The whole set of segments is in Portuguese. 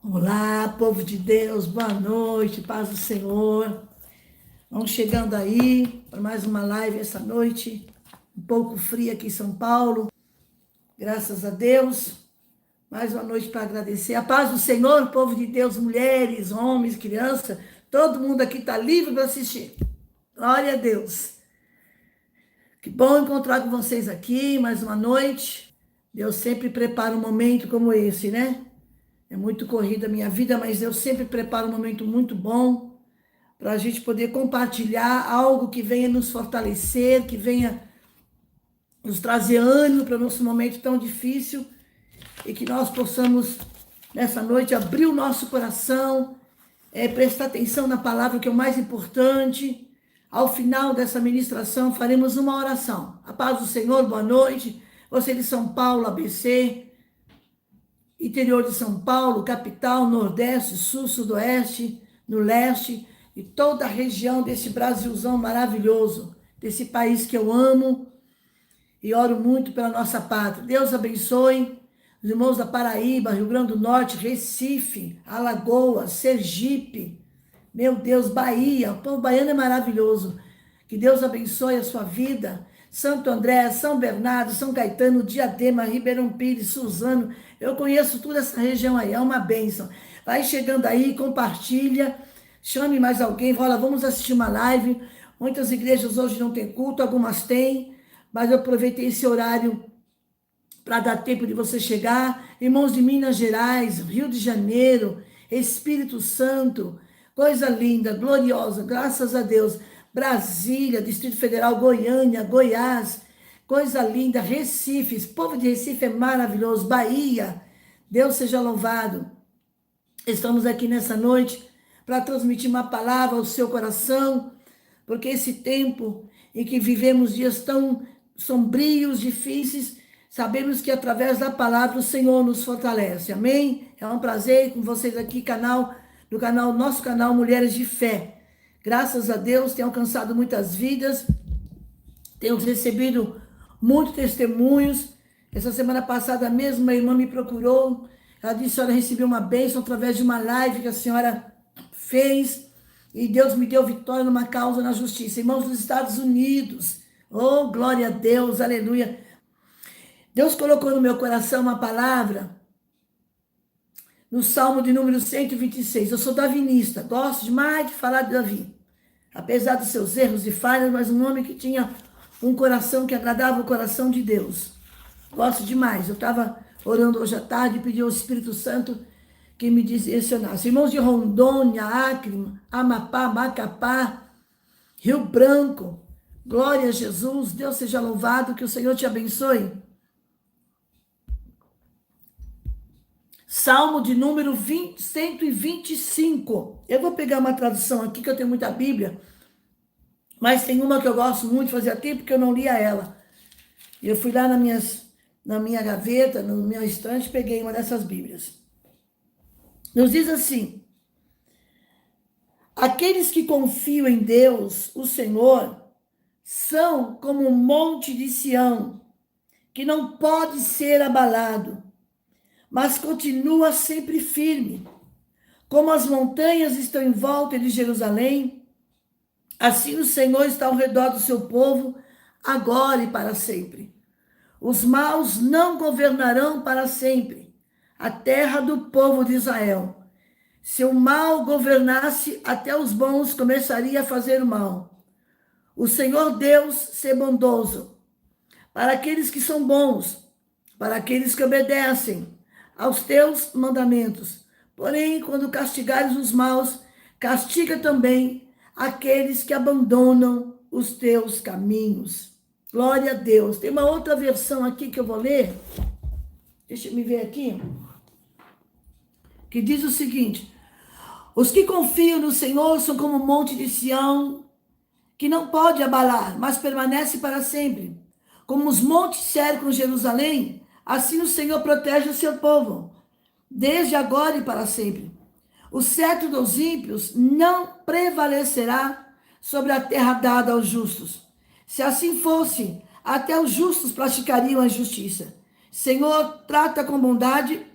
Olá, povo de Deus, boa noite, paz do Senhor. Vamos chegando aí para mais uma live essa noite, um pouco fria aqui em São Paulo, graças a Deus. Mais uma noite para agradecer. A paz do Senhor, povo de Deus, mulheres, homens, crianças, todo mundo aqui está livre para assistir. Glória a Deus. Que bom encontrar com vocês aqui mais uma noite. Deus sempre prepara um momento como esse, né? É muito corrida a minha vida, mas Deus sempre prepara um momento muito bom para a gente poder compartilhar algo que venha nos fortalecer, que venha nos trazer ânimo para o nosso momento tão difícil e que nós possamos, nessa noite, abrir o nosso coração, prestar atenção na palavra, que é o mais importante. Ao final dessa ministração, faremos uma oração. A paz do Senhor, boa noite. Você de São Paulo, ABC, interior de São Paulo, capital, Nordeste, Sul, Sudoeste, no Leste, e toda a região desse Brasilzão maravilhoso, desse país que eu amo e oro muito pela nossa pátria. Deus abençoe os irmãos da Paraíba, Rio Grande do Norte, Recife, Alagoas, Sergipe, meu Deus, Bahia. O povo baiano é maravilhoso. Que Deus abençoe a sua vida. Santo André, São Bernardo, São Caetano, Diadema, Ribeirão Pires, Suzano. Eu conheço toda essa região aí, é uma bênção. Vai chegando aí, compartilha, chame mais alguém, fala, vamos assistir uma live. Muitas igrejas hoje não têm culto, algumas têm, mas eu aproveitei esse horário para dar tempo de você chegar. Irmãos de Minas Gerais, Rio de Janeiro, Espírito Santo, coisa linda, gloriosa, graças a Deus. Brasília, Distrito Federal, Goiânia, Goiás, coisa linda, Recife, esse povo de Recife é maravilhoso, Bahia, Deus seja louvado. Estamos aqui nessa noite para transmitir uma palavra ao seu coração, porque esse tempo em que vivemos dias tão sombrios, difíceis, sabemos que através da palavra o Senhor nos fortalece, amém? É um prazer com vocês aqui, nosso canal Mulheres de Fé. Graças a Deus, tem alcançado muitas vidas, temos recebido muitos testemunhos. Essa semana passada mesmo, uma irmã me procurou, ela disse, a senhora recebeu uma bênção através de uma live que a senhora fez, e Deus me deu vitória numa causa na justiça. Irmãos dos Estados Unidos, oh, glória a Deus, aleluia. Deus colocou no meu coração uma palavra, no Salmo de número 126. Eu sou davinista, gosto demais de falar de Davi. Apesar dos seus erros e falhas, mas um homem que tinha um coração que agradava o coração de Deus. Gosto demais. Eu estava orando hoje à tarde e pedi ao Espírito Santo que me direcionasse. Irmãos de Rondônia, Acre, Amapá, Macapá, Rio Branco, glória a Jesus, Deus seja louvado, que o Senhor te abençoe. Salmo de número 125. Eu vou pegar uma tradução aqui, que eu tenho muita Bíblia, mas tem uma que eu gosto muito, fazia tempo que eu não lia ela. Eu fui lá na minha gaveta, no meu estante, peguei uma dessas Bíblias. Nos diz assim: aqueles que confiam em Deus, o Senhor, são como um monte de Sião, que não pode ser abalado, mas continua sempre firme. Como as montanhas estão em volta de Jerusalém, assim o Senhor está ao redor do seu povo, agora e para sempre. Os maus não governarão para sempre a terra do povo de Israel. Se o mal governasse, até os bons começariam a fazer o mal. O Senhor Deus ser bondoso para aqueles que são bons, para aqueles que obedecem aos teus mandamentos. Porém, quando castigares os maus, castiga também aqueles que abandonam os teus caminhos. Glória a Deus. Tem uma outra versão aqui que eu vou ler. Deixa eu me ver aqui. Que diz o seguinte: os que confiam no Senhor são como um monte de Sião, que não pode abalar, mas permanece para sempre. Como os montes cercam Jerusalém, assim o Senhor protege o seu povo, desde agora e para sempre. O cetro dos ímpios não prevalecerá sobre a terra dada aos justos. Se assim fosse, até os justos praticariam a justiça. Senhor, trata com bondade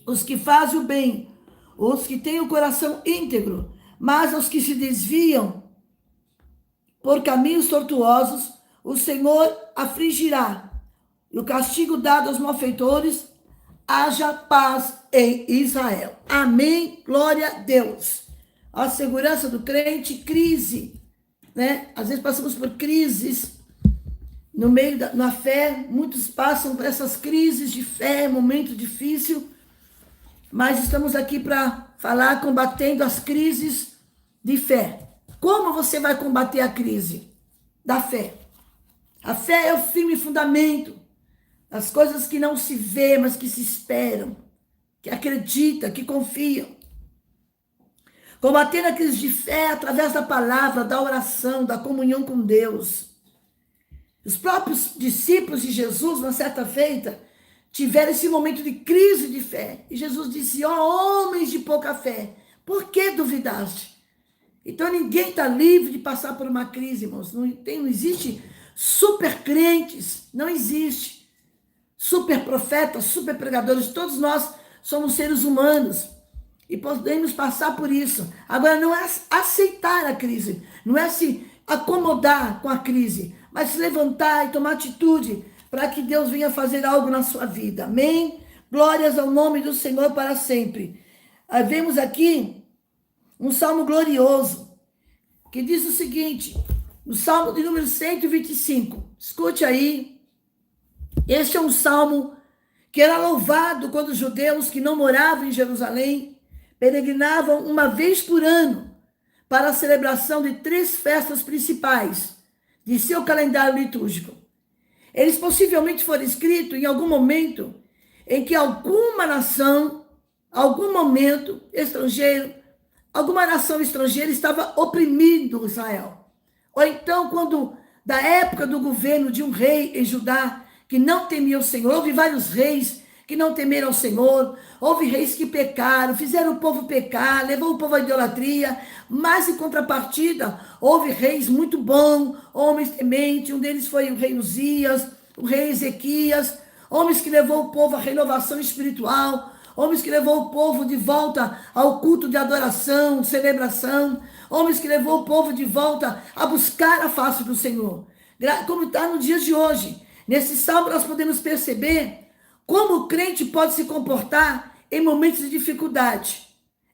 os que fazem o bem, os que têm o coração íntegro, mas os que se desviam por caminhos tortuosos, o Senhor afligirá. E o castigo dado aos malfeitores, haja paz em Israel. Amém, glória a Deus. A segurança do crente, crise, né? Às vezes passamos por crises no meio na fé, muitos passam por essas crises de fé, momento difícil, mas estamos aqui para falar combatendo as crises de fé. Como você vai combater a crise da fé? A fé é o firme fundamento, as coisas que não se vê, mas que se esperam, que acreditam, que confiam. Combater a crise de fé através da palavra, da oração, da comunhão com Deus. Os próprios discípulos de Jesus, na certa feita, tiveram esse momento de crise de fé. E Jesus disse, homens de pouca fé, por que duvidaste? Então ninguém está livre de passar por uma crise, irmãos. Não existe super crentes, não existe. Super profetas, super pregadores, todos nós somos seres humanos e podemos passar por isso. Agora, não é aceitar a crise, não é se acomodar com a crise, mas se levantar e tomar atitude para que Deus venha fazer algo na sua vida. Amém? Glórias ao nome do Senhor para sempre. Vemos aqui um salmo glorioso, que diz o seguinte, o salmo de número 125. Escute aí. Este é um salmo que era louvado quando os judeus que não moravam em Jerusalém peregrinavam uma vez por ano para a celebração de 3 festas principais de seu calendário litúrgico. Eles possivelmente foram escritos em algum momento em que alguma nação, algum momento estrangeiro, alguma nação estrangeira estava oprimindo Israel. Ou então, quando da época do governo de um rei em Judá, que não temia o Senhor, houve vários reis que não temeram o Senhor, houve reis que pecaram, fizeram o povo pecar, levou o povo à idolatria, mas em contrapartida, houve reis muito bons, homens tementes, um deles foi o rei Uzias, o rei Ezequias, homens que levou o povo à renovação espiritual, homens que levou o povo de volta ao culto de adoração, celebração, homens que levou o povo de volta a buscar a face do Senhor, como está no dia de hoje. Nesse salmo nós podemos perceber como o crente pode se comportar em momentos de dificuldade,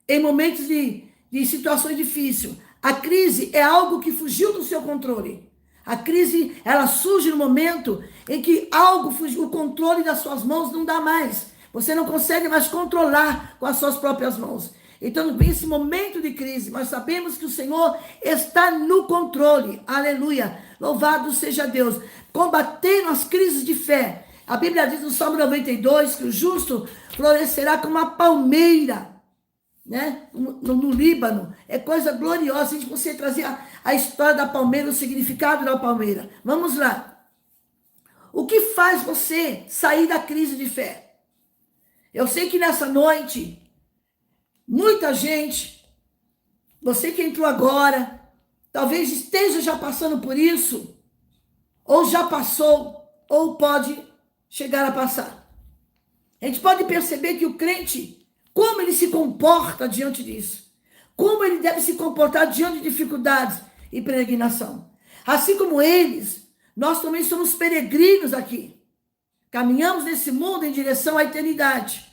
em momentos de situações difíceis. A crise é algo que fugiu do seu controle. A crise, ela surge no momento em que algo fugiu, o controle das suas mãos não dá mais. Você não consegue mais controlar com as suas próprias mãos. Então, vem esse momento de crise, mas sabemos que o Senhor está no controle. Aleluia. Louvado seja Deus. Combatendo as crises de fé. A Bíblia diz no Salmo 92 que o justo florescerá como uma palmeira, né? No Líbano. É coisa gloriosa. Se você trazer a história da palmeira, o significado da palmeira. Vamos lá. O que faz você sair da crise de fé? Eu sei que nessa noite, muita gente, você que entrou agora, talvez esteja já passando por isso, ou já passou, ou pode chegar a passar. A gente pode perceber que o crente, como ele se comporta diante disso, como ele deve se comportar diante de dificuldades e peregrinação. Assim como eles, nós também somos peregrinos aqui. Caminhamos nesse mundo em direção à eternidade.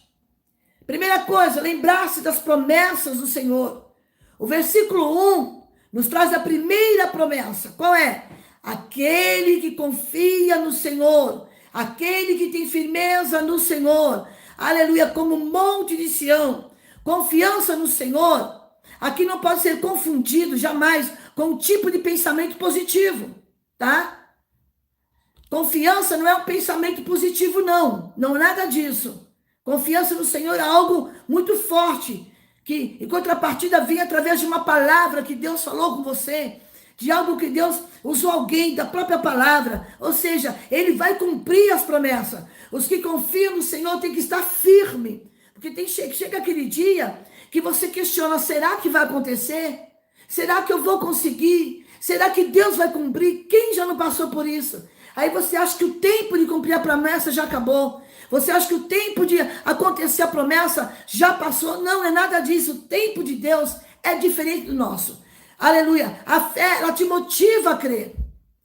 Primeira coisa, lembrar-se das promessas do Senhor. O versículo 1 nos traz a primeira promessa. Qual é? Aquele que confia no Senhor, aquele que tem firmeza no Senhor, aleluia, como monte de Sião. Confiança no Senhor, aqui não pode ser confundido jamais com um tipo de pensamento positivo, tá? Confiança não é um pensamento positivo, não é nada disso. Confiança no Senhor é algo muito forte, que em contrapartida vem através de uma palavra que Deus falou com você, de algo que Deus usou alguém da própria palavra, ou seja, Ele vai cumprir as promessas. Os que confiam no Senhor têm que estar firme, porque chega aquele dia que você questiona, será que vai acontecer? Será que eu vou conseguir? Será que Deus vai cumprir? Quem já não passou por isso? Aí você acha que o tempo de cumprir a promessa já acabou. Você acha que o tempo de acontecer a promessa já passou. Não é nada disso. O tempo de Deus é diferente do nosso. Aleluia. A fé, ela te motiva a crer.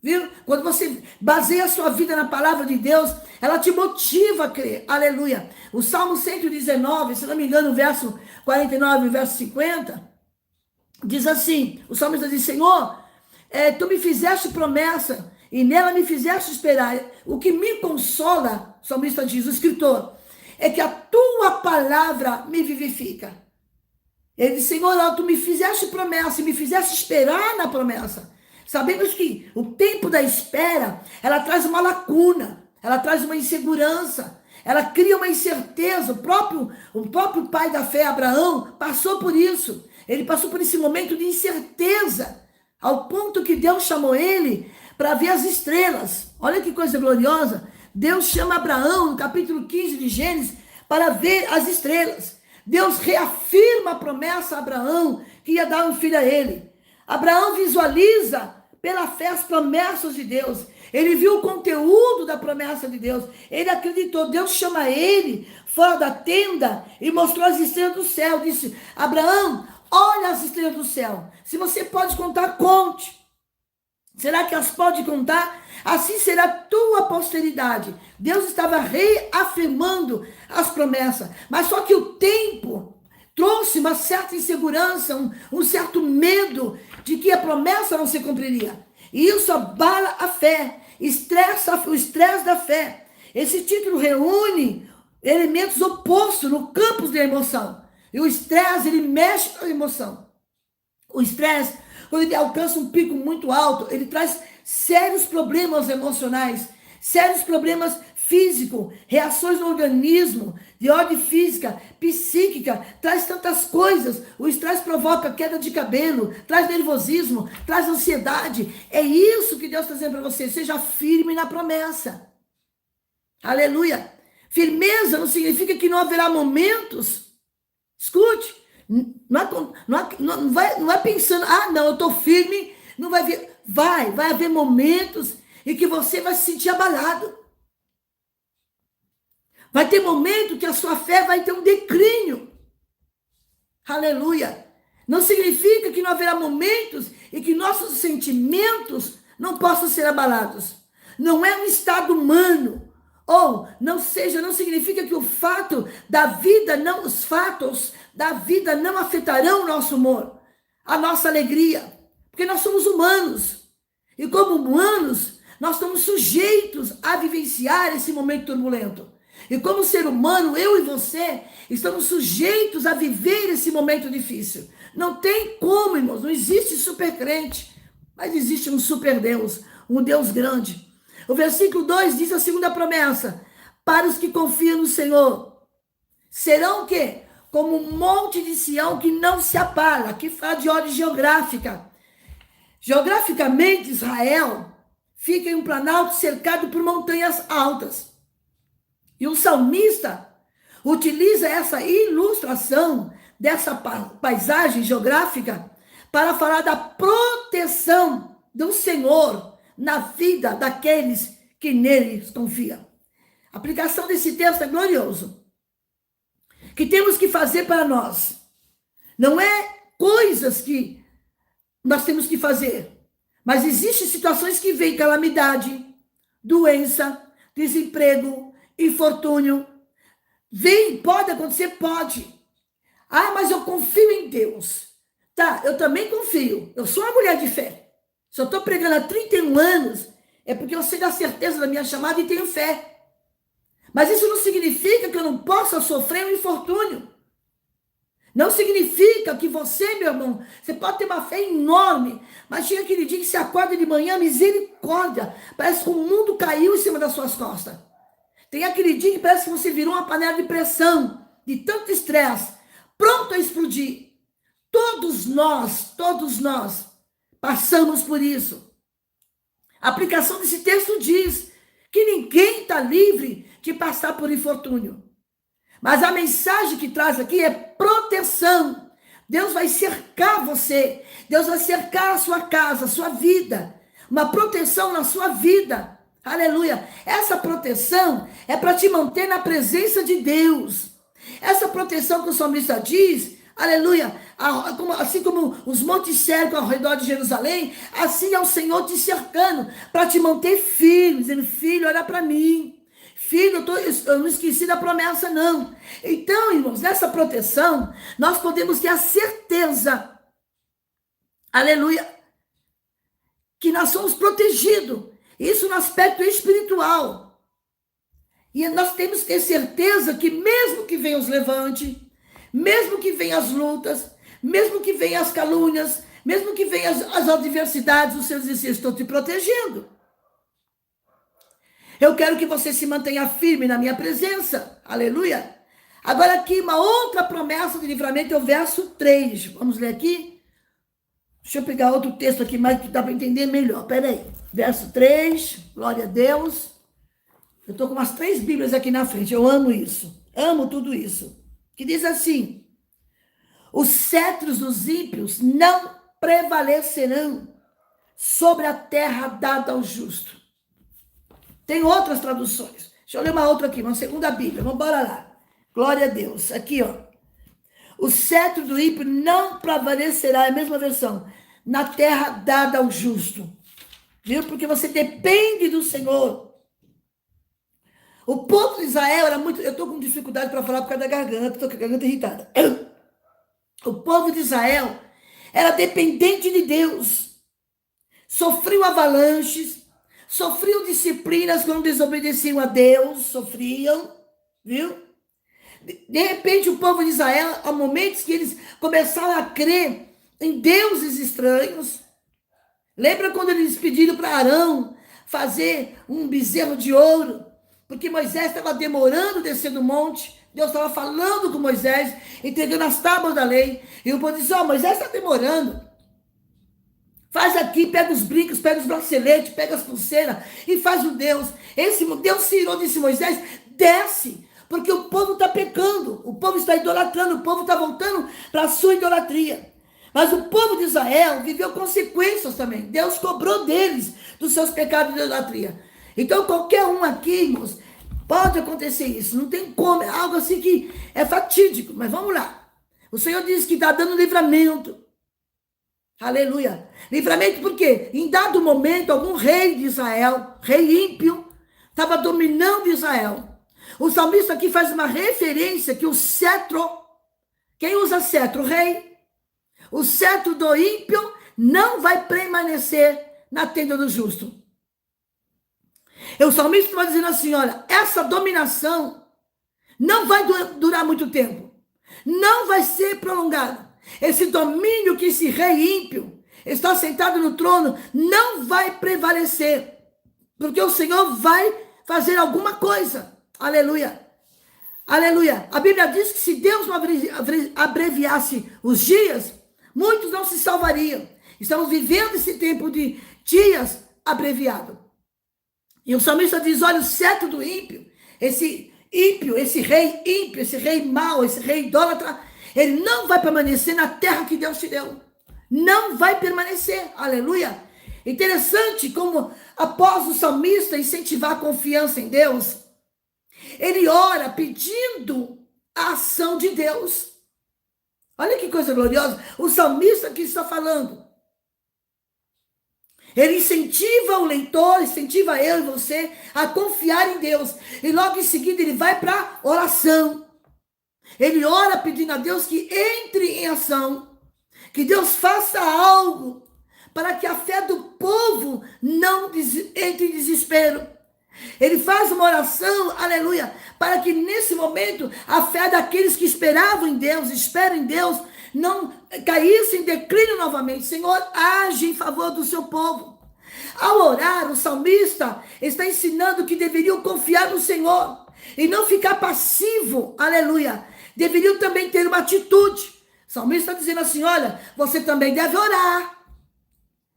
Viu? Quando você baseia a sua vida na palavra de Deus, ela te motiva a crer. Aleluia. O Salmo 119, se não me engano, o verso 49 e o verso 50, diz assim, o salmista diz, Senhor, tu me fizeste promessa e nela me fizeste esperar. O que me consola, o salmista diz, o escritor, é que a tua palavra me vivifica. Ele diz, Senhor, tu me fizeste promessa e me fizeste esperar na promessa. Sabemos que o tempo da espera, ela traz uma lacuna, ela traz uma insegurança, ela cria uma incerteza. O próprio pai da fé, Abraão, passou por isso. Ele passou por esse momento de incerteza, ao ponto que Deus chamou ele para ver as estrelas. Olha que coisa gloriosa. Deus chama Abraão, no capítulo 15 de Gênesis, para ver as estrelas. Deus reafirma a promessa a Abraão, que ia dar um filho a ele. Abraão visualiza pela fé as promessas de Deus. Ele viu o conteúdo da promessa de Deus. Ele acreditou. Deus chama ele fora da tenda e mostrou as estrelas do céu. Disse, Abraão, olha as estrelas do céu. Se você pode contar, conte. Será que as pode contar? Assim será a tua posteridade. Deus estava reafirmando as promessas. Mas só que o tempo trouxe uma certa insegurança, um certo medo de que a promessa não se cumpriria. E isso abala a fé, estressa o estresse da fé. Esse título reúne elementos opostos no campo da emoção. E o estresse, ele mexe com a emoção. O estresse, quando ele alcança um pico muito alto, ele traz sérios problemas emocionais, sérios problemas físicos, reações no organismo, de ordem física, psíquica, traz tantas coisas. O estresse provoca queda de cabelo, traz nervosismo, traz ansiedade. É isso que Deus está dizendo para você. Seja firme na promessa. Aleluia. Firmeza não significa que não haverá momentos. Escute. Não vai pensando, não, eu estou firme, não vai vir. Vai haver momentos em que você vai se sentir abalado. Vai ter momento que a sua fé vai ter um declínio. Aleluia. Não significa que não haverá momentos em que nossos sentimentos não possam ser abalados. Não é um estado humano. Ou não significa que os fatos da vida não afetarão o nosso humor, a nossa alegria. Porque nós somos humanos. E como humanos, nós estamos sujeitos a vivenciar esse momento turbulento. E como ser humano, eu e você, estamos sujeitos a viver esse momento difícil. Não tem como, irmãos, não existe super crente, mas existe um super Deus, um Deus grande. O versículo 2 diz a segunda promessa, para os que confiam no Senhor, serão o quê? Como um monte de Sião que não se abala. Aqui fala de ordem geográfica. Geograficamente, Israel fica em um planalto cercado por montanhas altas. E o salmista utiliza essa ilustração dessa paisagem geográfica para falar da proteção do Senhor na vida daqueles que neles confiam. A aplicação desse texto é glorioso. O que temos que fazer para nós? Não é coisas que nós temos que fazer, mas existem situações que vêm calamidade, doença, desemprego, infortúnio. Pode acontecer? Pode. Mas eu confio em Deus. Tá, eu também confio. Eu sou uma mulher de fé. Se eu estou pregando há 31 anos, é porque eu sei da certeza da minha chamada e tenho fé. Mas isso não significa que eu não possa sofrer um infortúnio. Não significa que você, meu irmão, você pode ter uma fé enorme, mas chega aquele dia que você acorda de manhã, misericórdia, parece que o mundo caiu em cima das suas costas. Tem aquele dia que parece que você virou uma panela de pressão, de tanto estresse, pronto a explodir. Todos nós passamos por isso. A aplicação desse texto diz que ninguém está livre de passar por infortúnio. Mas a mensagem que traz aqui é proteção. Deus vai cercar você. Deus vai cercar a sua casa, a sua vida. Uma proteção na sua vida. Aleluia. Essa proteção é para te manter na presença de Deus. Essa proteção que o salmista diz, aleluia, assim como os montes cercam ao redor de Jerusalém, assim é o Senhor te cercando, para te manter firme, dizendo, filho, olha para mim. Filho, eu não esqueci da promessa, não. Então, irmãos, nessa proteção, nós podemos ter a certeza, aleluia, que nós somos protegidos. Isso no aspecto espiritual. E nós temos que ter certeza que mesmo que venham os levantes, mesmo que venham as lutas, mesmo que venham as calúnias, mesmo que venham as adversidades, o Senhor diz, estou te protegendo. Eu quero que você se mantenha firme na minha presença. Aleluia. Agora aqui uma outra promessa de livramento é o verso 3. Vamos ler aqui? Deixa eu pegar outro texto aqui, mais que dá para entender melhor. Pera aí. Verso 3, glória a Deus. Eu estou com umas 3 Bíblias aqui na frente. Eu amo isso. Amo tudo isso. Que diz assim: os cetros dos ímpios não prevalecerão sobre a terra dada ao justo. Tem outras traduções. Deixa eu ler uma outra aqui, uma segunda Bíblia. Vamos embora lá. Glória a Deus. Aqui, ó. O cetro do ímpio não prevalecerá, é a mesma versão, na terra dada ao justo. Viu? Porque você depende do Senhor. O povo de Israel era muito... Eu estou com dificuldade para falar por causa da garganta, estou com a garganta irritada. O povo de Israel era dependente de Deus. Sofriam avalanches, sofriam disciplinas quando desobedeciam a Deus, sofriam, viu? De repente, o povo de Israel, há momentos que eles começaram a crer em deuses estranhos. Lembra quando eles pediram para Arão fazer um bezerro de ouro? Porque Moisés estava demorando a descer do monte. Deus estava falando com Moisés, entregando as tábuas da lei. E o povo disse, Moisés está demorando. Faz aqui, pega os brincos, pega os braceletes, pega as pulseiras e faz o Deus. Esse Deus se irou, disse Moisés, desce, porque o povo está pecando, o povo está idolatrando, o povo está voltando para a sua idolatria. Mas o povo de Israel viveu consequências também. Deus cobrou deles, dos seus pecados de idolatria. Então, qualquer um aqui, irmãos, pode acontecer isso. Não tem como, é algo assim que é fatídico. Mas vamos lá. O Senhor diz que está dando livramento. Aleluia. Livramento por quê? Em dado momento, algum rei de Israel, rei ímpio, estava dominando Israel. O salmista aqui faz uma referência que o cetro, quem usa cetro? O rei. O cetro do ímpio não vai permanecer na tenda do justo. E o salmista está dizendo assim, olha, essa dominação não vai durar muito tempo. Não vai ser prolongada. Esse domínio que esse rei ímpio está sentado no trono não vai prevalecer, porque o Senhor vai fazer alguma coisa. Aleluia. Aleluia. A Bíblia diz que se Deus não abreviasse os dias, muitos não se salvariam. Estamos vivendo esse tempo de dias abreviado. E o salmista diz, olha, o cetro do ímpio, esse ímpio, esse rei mau, esse rei idólatra, ele não vai permanecer na terra que Deus te deu. Não vai permanecer. Aleluia. Interessante como, após o salmista incentivar a confiança em Deus, ele ora pedindo a ação de Deus. Olha que coisa gloriosa. O salmista que está falando. Ele incentiva o leitor, incentiva eu e você a confiar em Deus. E logo em seguida ele vai para a oração. Ele ora pedindo a Deus que entre em ação, que Deus faça algo para que a fé do povo não entre em desespero. Ele faz uma oração, aleluia, para que nesse momento a fé daqueles que esperavam em Deus, esperam em Deus, não caísse em declínio novamente. Senhor, age em favor do seu povo. Ao orar, o salmista está ensinando que deveriam confiar no Senhor e não ficar passivo, aleluia. Deveriam também ter uma atitude. O salmista está dizendo assim, olha, você também deve orar.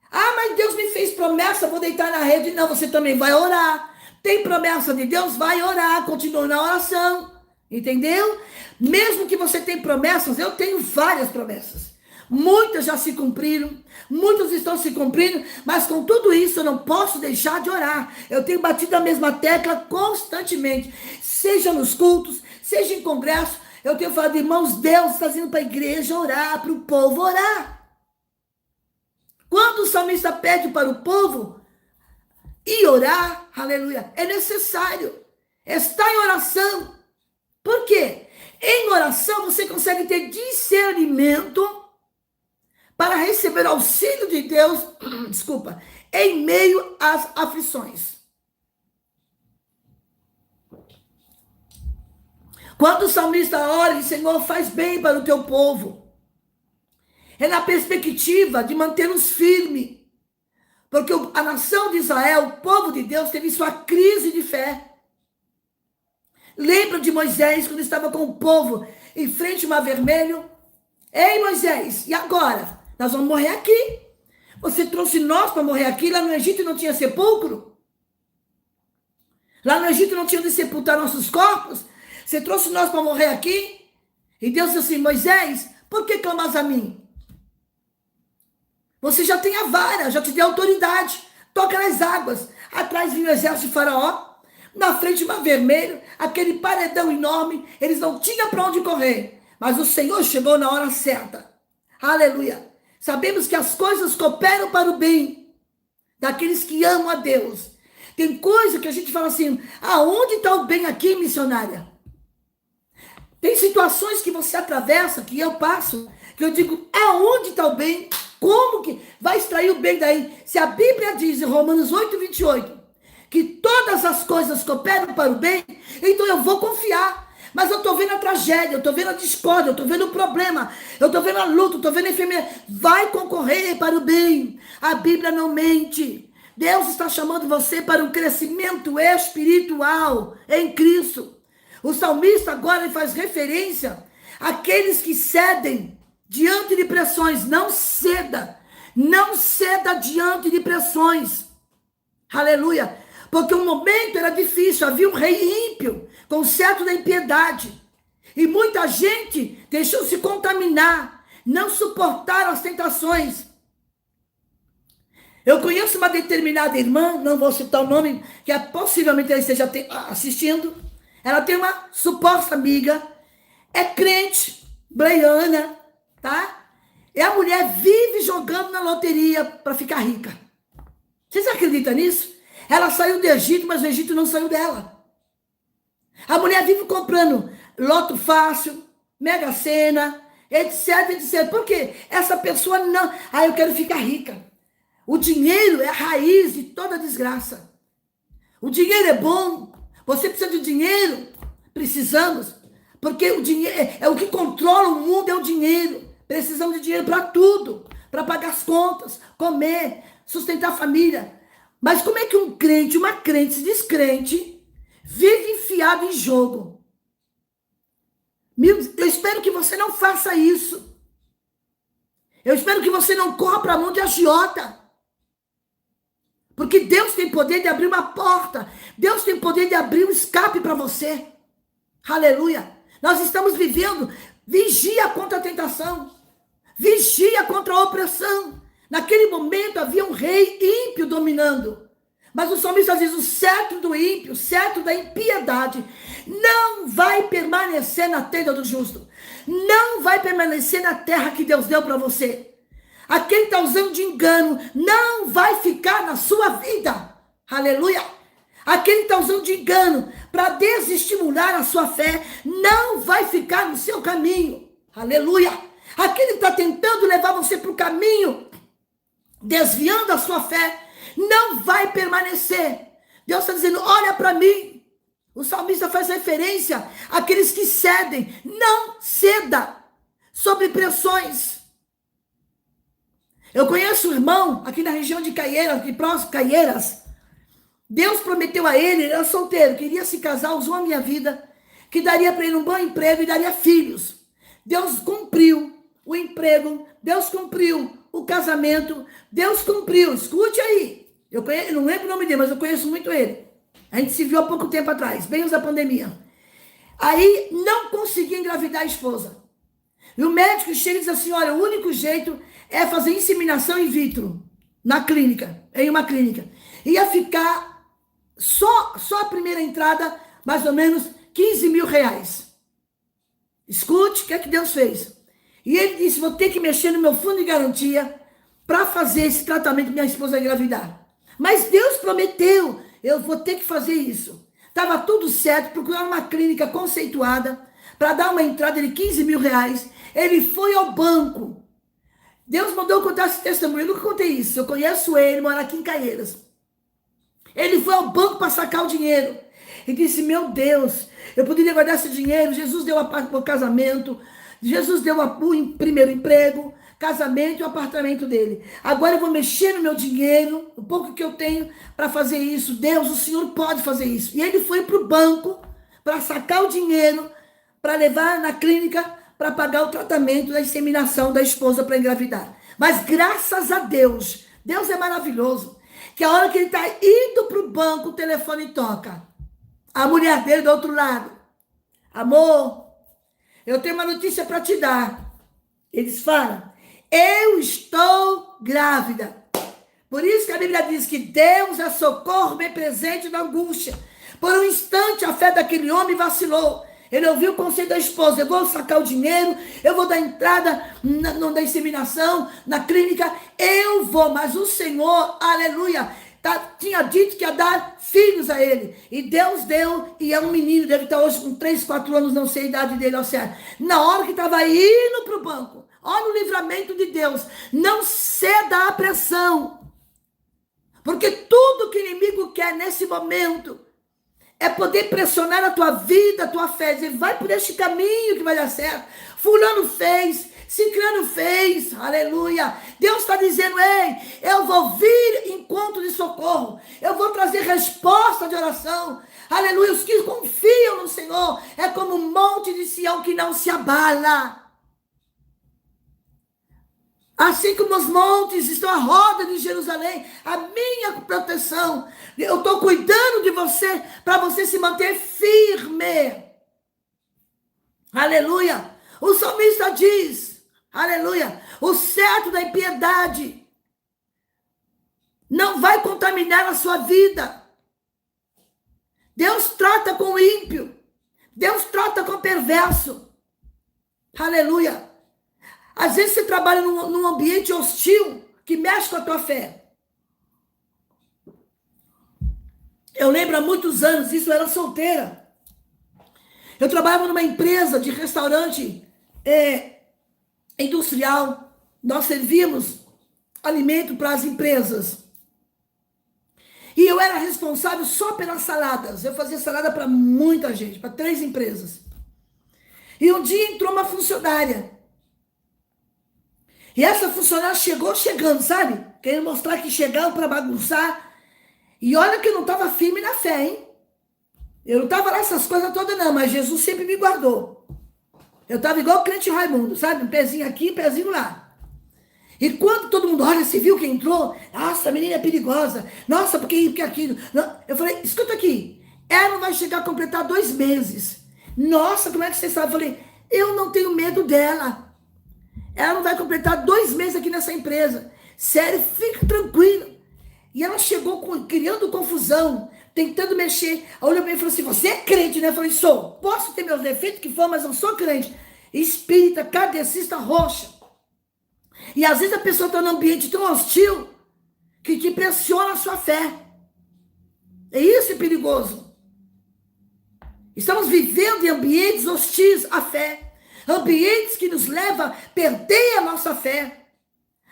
Ah, mas Deus me fez promessa, vou deitar na rede. Não, você também vai orar. Tem promessa de Deus, vai orar, continua na oração. Entendeu? Mesmo que você tenha promessas, eu tenho várias promessas. Muitas já se cumpriram, muitas estão se cumprindo, mas com tudo isso eu não posso deixar de orar. Eu tenho batido a mesma tecla constantemente, seja nos cultos, seja em congresso. Eu tenho falado, irmãos, Deus está dizendo para a igreja orar, para o povo orar. Quando o salmista pede para o povo ir orar, aleluia, é necessário estar em oração. Por quê? Em oração você consegue ter discernimento para receber auxílio de Deus, desculpa, em meio às aflições. Quando o salmista ora, Senhor, faz bem para o teu povo. É na perspectiva de mantê-los firmes. Porque a nação de Israel, o povo de Deus, teve sua crise de fé. Lembra de Moisés, quando estava com o povo em frente ao Mar Vermelho? Ei, Moisés, e agora? Nós vamos morrer aqui. Você trouxe nós para morrer aqui. Lá no Egito não tinha sepulcro? Lá no Egito não tinha onde sepultar nossos corpos? Você trouxe nós para morrer aqui? E Deus disse assim, Moisés, por que clamas a mim? Você já tem a vara, já te dei autoridade. Toca nas águas. Atrás vinha o exército de Faraó. Na frente do Mar Vermelho, aquele paredão enorme. Eles não tinham para onde correr. Mas o Senhor chegou na hora certa. Aleluia. Sabemos que as coisas cooperam para o bem daqueles que amam a Deus. Tem coisa que a gente fala assim, aonde está o bem aqui, missionária? Tem situações que você atravessa, que eu passo, que eu digo, aonde está o bem? Como que vai extrair o bem daí? Se a Bíblia diz em Romanos 8:28, que todas as coisas cooperam para o bem, então eu vou confiar. Mas eu estou vendo a tragédia, eu estou vendo a discórdia, eu estou vendo o problema, eu estou vendo a luta, eu estou vendo a enfermidade. Vai concorrer para o bem. A Bíblia não mente. Deus está chamando você para um crescimento espiritual em Cristo. O salmista agora faz referência àqueles que cedem diante de pressões. Não ceda. Não ceda diante de pressões. Aleluia. Porque o momento era difícil. Havia um rei ímpio com o cetro da impiedade. E muita gente deixou-se contaminar. Não suportaram as tentações. Eu conheço uma determinada irmã, não vou citar o nome, que possivelmente ela esteja assistindo. Ela tem uma suposta amiga, é crente, bleiana, tá? E a mulher vive jogando na loteria para ficar rica. Vocês acreditam nisso? Ela saiu do Egito, mas o Egito não saiu dela. A mulher vive comprando loto fácil, Mega Sena, etc, etc. Por quê? Essa pessoa não... eu quero ficar rica. O dinheiro é a raiz de toda desgraça. O dinheiro é bom. Você precisa de dinheiro? Precisamos. Porque o dinheiro é o que controla o mundo, é o dinheiro. Precisamos de dinheiro para tudo. Para pagar as contas, comer, sustentar a família. Mas como é que um crente, uma crente descrente, vive enfiado em jogo? Eu espero que você não faça isso. Eu espero que você não corra para a mão de agiota. Porque Deus tem poder de abrir uma porta. Deus tem poder de abrir um escape para você. Aleluia. Nós estamos vivendo, vigia contra a tentação. Vigia contra a opressão. Naquele momento havia um rei ímpio dominando. Mas o salmista diz, o cetro do ímpio, o cetro da impiedade, não vai permanecer na tenda do justo. Não vai permanecer na terra que Deus deu para você. Aquele que está usando de engano não vai ficar na sua vida. Aleluia. Aquele que está usando de engano para desestimular a sua fé não vai ficar no seu caminho. Aleluia. Aquele que está tentando levar você para o caminho, desviando a sua fé, não vai permanecer. Deus está dizendo, olha para mim. O salmista faz referência àqueles que cedem. Não ceda sobre pressões. Eu conheço um irmão aqui na região de Caieiras, de próximo Caieiras. Deus prometeu a ele era solteiro, queria se casar, usou a minha vida, que daria para ele um bom emprego e daria filhos. Deus cumpriu o emprego, Deus cumpriu o casamento, Deus cumpriu. Escute aí. Eu não lembro o nome dele, mas eu conheço muito ele. A gente se viu há pouco tempo atrás, bem antes da pandemia. Aí não conseguia engravidar a esposa. E o médico chega e diz assim, olha, o único jeito é fazer inseminação in vitro na clínica, em uma clínica. Ia ficar só a primeira entrada, mais ou menos, 15 mil reais. Escute o que é que Deus fez. E ele disse, vou ter que mexer no meu fundo de garantia para fazer esse tratamento minha esposa engravidar. Mas Deus prometeu, eu vou ter que fazer isso. Estava tudo certo, procurar uma clínica conceituada para dar uma entrada de 15 mil reais. Ele foi ao banco. Deus mandou eu contar esse testemunho. Eu nunca contei isso. Eu conheço ele, mora aqui em Caieiras. Ele foi ao banco para sacar o dinheiro. E disse, meu Deus, eu poderia guardar esse dinheiro. Jesus deu o casamento. Jesus deu o primeiro emprego, casamento e o apartamento dele. Agora eu vou mexer no meu dinheiro, o pouco que eu tenho para fazer isso. Deus, o Senhor pode fazer isso. E ele foi para o banco para sacar o dinheiro, para levar na clínica, para pagar o tratamento da inseminação da esposa para engravidar. Mas graças a Deus, Deus é maravilhoso, que a hora que ele está indo para o banco, o telefone toca. A mulher dele do outro lado. Amor, eu tenho uma notícia para te dar. Eles falam, eu estou grávida. Por isso que a Bíblia diz que Deus é socorro bem presente na angústia. Por um instante a fé daquele homem vacilou. Ele ouviu o conselho da esposa, eu vou sacar o dinheiro, eu vou dar entrada na inseminação, na clínica, eu vou. Mas o Senhor, aleluia, tinha dito que ia dar filhos a ele. E Deus deu, e é um menino, deve estar hoje com 3, 4 anos, não sei a idade dele ao certo. Na hora que estava indo para o banco, olha o livramento de Deus, não ceda à pressão. Porque tudo que o inimigo quer nesse momento é poder pressionar a tua vida, a tua fé, dizer, vai por este caminho que vai dar certo. Fulano fez, Ciclano fez, aleluia. Deus está dizendo, ei, eu vou vir encontro de socorro, eu vou trazer resposta de oração, aleluia. Os que confiam no Senhor é como um monte de Sião que não se abala. Assim como os montes estão à roda de Jerusalém, a minha proteção, eu estou cuidando de você, para você se manter firme. Aleluia. O salmista diz, aleluia, o cetro da impiedade não vai contaminar a sua vida. Deus trata com o ímpio, Deus trata com o perverso. Aleluia. Às vezes você trabalha num ambiente hostil que mexe com a tua fé. Eu lembro há muitos anos, isso eu era solteira. Eu trabalhava numa empresa de restaurante industrial. Nós servíamos alimento para as empresas. E eu era responsável só pelas saladas. Eu fazia salada para muita gente, para 3 empresas. E um dia entrou uma funcionária. E essa funcionária chegando, sabe? Querendo mostrar que chegava para bagunçar. E olha que eu não estava firme na fé, hein? Eu não estava lá essas coisas todas não, mas Jesus sempre me guardou. Eu estava igual o crente Raimundo, sabe? Um pezinho aqui, um pezinho lá. E quando todo mundo olha, se viu que entrou, nossa, a menina é perigosa. Nossa, porque aquilo. Eu falei, escuta aqui, ela não vai chegar a completar 2 meses. Nossa, como é que você sabe? Eu falei, eu não tenho medo dela. Ela não vai completar 2 meses aqui nessa empresa. Sério, fica tranquilo. E ela chegou criando confusão, tentando mexer. Aí olhou para mim e falou assim, você é crente, né? Eu falei, sou. Posso ter meus defeitos que for, mas não sou crente. Espírita, kardecista, roxa. E às vezes a pessoa está num ambiente tão hostil que te pressiona a sua fé. É isso que é perigoso. Estamos vivendo em ambientes hostis à fé. Ambientes que nos levam a perder a nossa fé.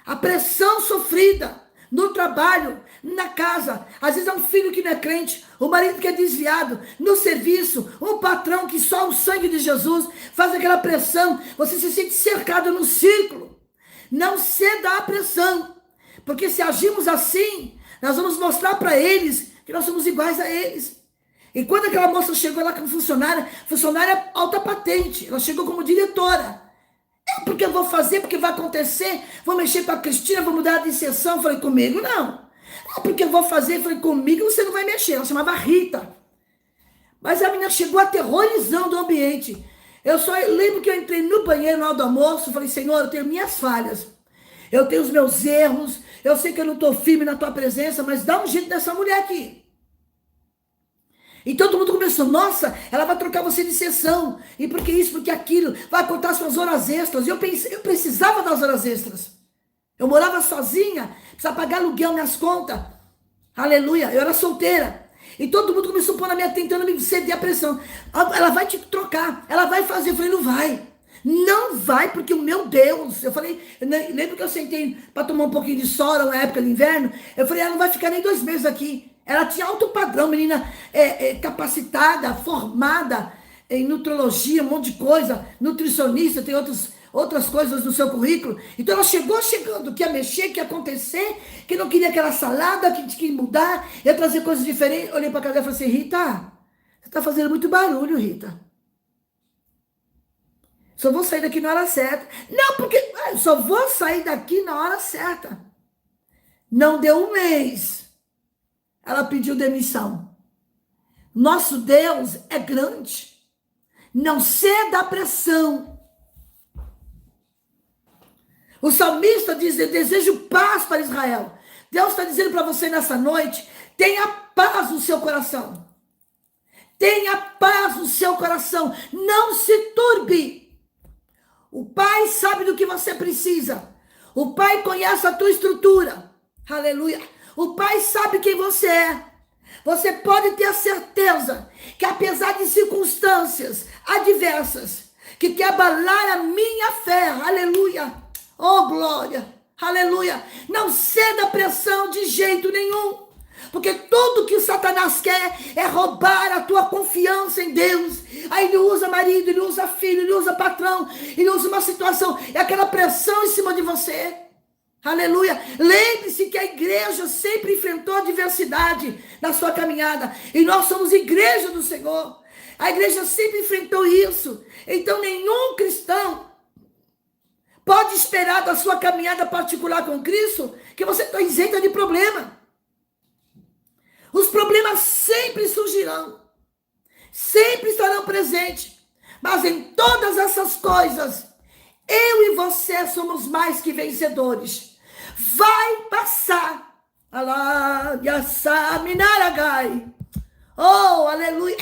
A pressão sofrida no trabalho, na casa. Às vezes é um filho que não é crente, o marido que é desviado, no serviço, um patrão que só o sangue de Jesus faz aquela pressão. Você se sente cercado no círculo. Não ceda à pressão. Porque se agimos assim, nós vamos mostrar para eles que nós somos iguais a eles. E quando aquela moça chegou lá como funcionária alta patente, ela chegou como diretora. É porque eu vou fazer, porque vai acontecer, vou mexer com a Cristina, vou mudar de sessão. Falei, comigo não. É porque eu vou fazer, falei, comigo você não vai mexer. Ela chamava Rita. Mas a menina chegou aterrorizando o ambiente. Eu só lembro que eu entrei no banheiro na hora do almoço, falei, Senhor, eu tenho minhas falhas, eu tenho os meus erros, eu sei que eu não estou firme na tua presença, mas dá um jeito nessa mulher aqui. E todo mundo começou, nossa, ela vai trocar você de sessão, e por que isso, por que aquilo, vai cortar suas horas extras. E eu pensei, eu precisava das horas extras. Eu morava sozinha, precisava pagar aluguel, minhas contas. Aleluia, eu era solteira. E todo mundo começou a pôr na minha, tentando me ceder a pressão. Ela vai te trocar, ela vai fazer. Eu falei, não vai. Não vai, porque o meu Deus. Eu falei, lembro que eu sentei para tomar um pouquinho de sol na época de inverno. Eu falei, ela não vai ficar nem 2 meses aqui. Ela tinha alto padrão, menina capacitada, formada em nutrologia, um monte de coisa, nutricionista, tem outras coisas no seu currículo. Então ela chegando, que ia mexer, que ia acontecer, que não queria aquela salada, que tinha que mudar, ia trazer coisas diferentes. Eu olhei para a cara e falei assim, Rita, você está fazendo muito barulho, Rita. Só vou sair daqui na hora certa. Não, porque eu só vou sair daqui na hora certa. Não deu 1 mês. Ela pediu demissão. Nosso Deus é grande. Não ceda à pressão. O salmista diz, eu desejo paz para Israel. Deus está dizendo para você nessa noite, tenha paz no seu coração. Tenha paz no seu coração. Não se turbe. O Pai sabe do que você precisa. O Pai conhece a tua estrutura. Aleluia. O Pai sabe quem você é. Você pode ter a certeza que apesar de circunstâncias adversas, que quer abalar a minha fé, aleluia, oh glória, aleluia, não ceda a pressão de jeito nenhum, porque tudo que o Satanás quer é roubar a tua confiança em Deus. Aí ele usa marido, ele usa filho, ele usa patrão, ele usa uma situação, é aquela pressão em cima de você. Aleluia. Lembre-se que a igreja sempre enfrentou adversidade na sua caminhada. E nós somos igreja do Senhor. A igreja sempre enfrentou isso. Então nenhum cristão pode esperar da sua caminhada particular com Cristo que você está isenta de problema. Os problemas sempre surgirão. Sempre estarão presentes. Mas em todas essas coisas, eu e você somos mais que vencedores. Vai passar. Oh, aleluia.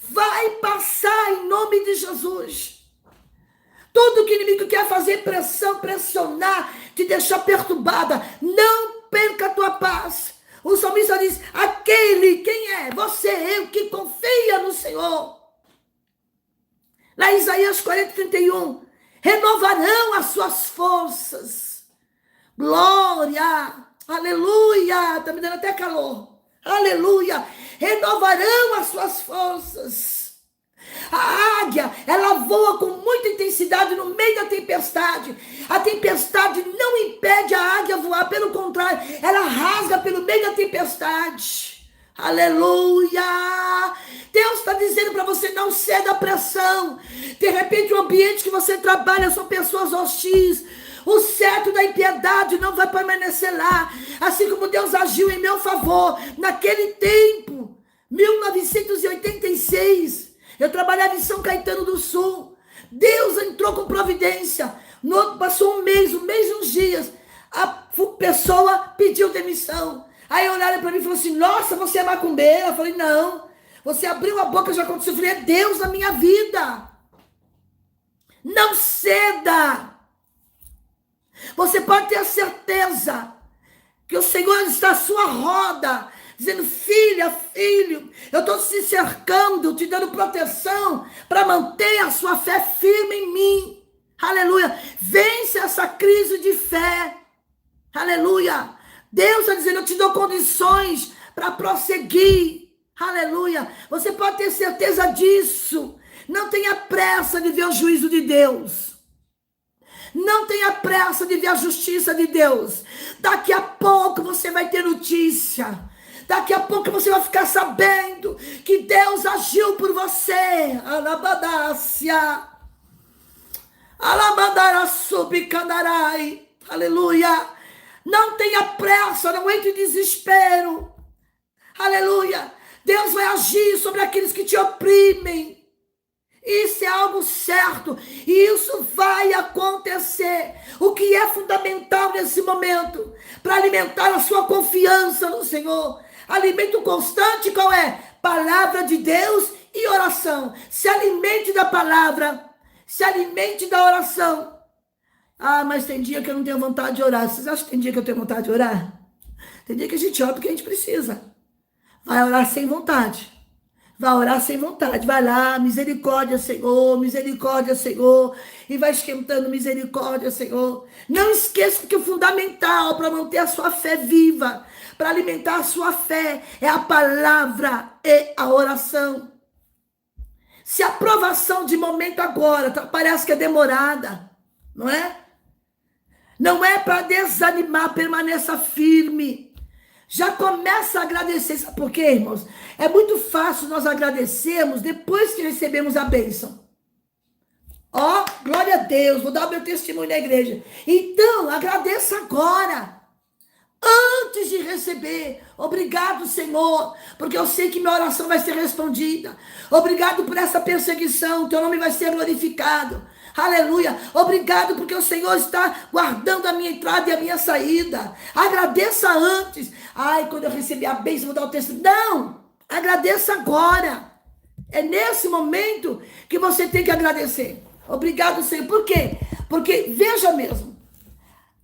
Vai passar em nome de Jesus. Tudo que o inimigo quer fazer pressão, pressionar, te deixar perturbada, não perca a tua paz. O salmista diz, aquele, quem é? Você, eu, que confia no Senhor. Lá em Isaías 40:31, renovarão as suas forças. Glória, aleluia, está me dando até calor. Aleluia, renovarão as suas forças. A águia, ela voa com muita intensidade no meio da tempestade. A tempestade não impede a águia voar, pelo contrário, ela rasga pelo meio da tempestade. Aleluia! Deus está dizendo para você, não ceda à pressão. De repente o ambiente que você trabalha são pessoas hostis. O certo da impiedade não vai permanecer lá. Assim como Deus agiu em meu favor naquele tempo, 1986. Eu trabalhava em São Caetano do Sul. Deus entrou com providência. Passou um mês e uns dias. A pessoa pediu demissão. Aí olharam para mim e falaram assim, nossa, você é macumbeira? Eu falei, não. Você abriu a boca, já aconteceu. Eu falei, é Deus na minha vida. Não ceda. Você pode ter a certeza que o Senhor está à sua roda, dizendo, filha, filho, eu estou te cercando, te dando proteção para manter a sua fé firme em mim. Aleluia. Vence essa crise de fé. Aleluia. Deus está dizendo, eu te dou condições para prosseguir. Aleluia. Você pode ter certeza disso. Não tenha pressa de ver o juízo de Deus. Não tenha pressa de ver a justiça de Deus. Daqui a pouco você vai ter notícia. Daqui a pouco você vai ficar sabendo que Deus agiu por você. Alabadácia. Alabadarassubicandarai. Aleluia. Não tenha pressa, não entre em desespero. Aleluia. Deus vai agir sobre aqueles que te oprimem. Isso é algo certo. E isso vai acontecer. O que é fundamental nesse momento? Para alimentar a sua confiança no Senhor. Alimento constante qual é? Palavra de Deus e oração. Se alimente da palavra. Se alimente da oração. Ah, mas tem dia que eu não tenho vontade de orar. Vocês acham que tem dia que eu tenho vontade de orar? Tem dia que a gente ora porque a gente precisa. Vai orar sem vontade. Vai orar sem vontade. Vai lá, misericórdia, Senhor, misericórdia, Senhor. E vai esquentando, misericórdia, Senhor. Não esqueça que o fundamental para manter a sua fé viva, para alimentar a sua fé, é a palavra e a oração. Se a aprovação de momento agora parece que é demorada, não é? Não é para desanimar, permaneça firme. Já começa a agradecer. Sabe por quê, irmãos? É muito fácil nós agradecermos depois que recebemos a bênção. Ó, glória a Deus, vou dar o meu testemunho na igreja. Então, agradeça agora. Antes de receber. Obrigado, Senhor, porque eu sei que minha oração vai ser respondida. Obrigado por essa perseguição, teu nome vai ser glorificado. Aleluia. Obrigado porque o Senhor está guardando a minha entrada e a minha saída. Agradeça antes. Ai, quando eu receber a bênção, vou dar o texto. Não, agradeça agora. É nesse momento que você tem que agradecer. Obrigado, Senhor. Por quê? Porque, veja mesmo,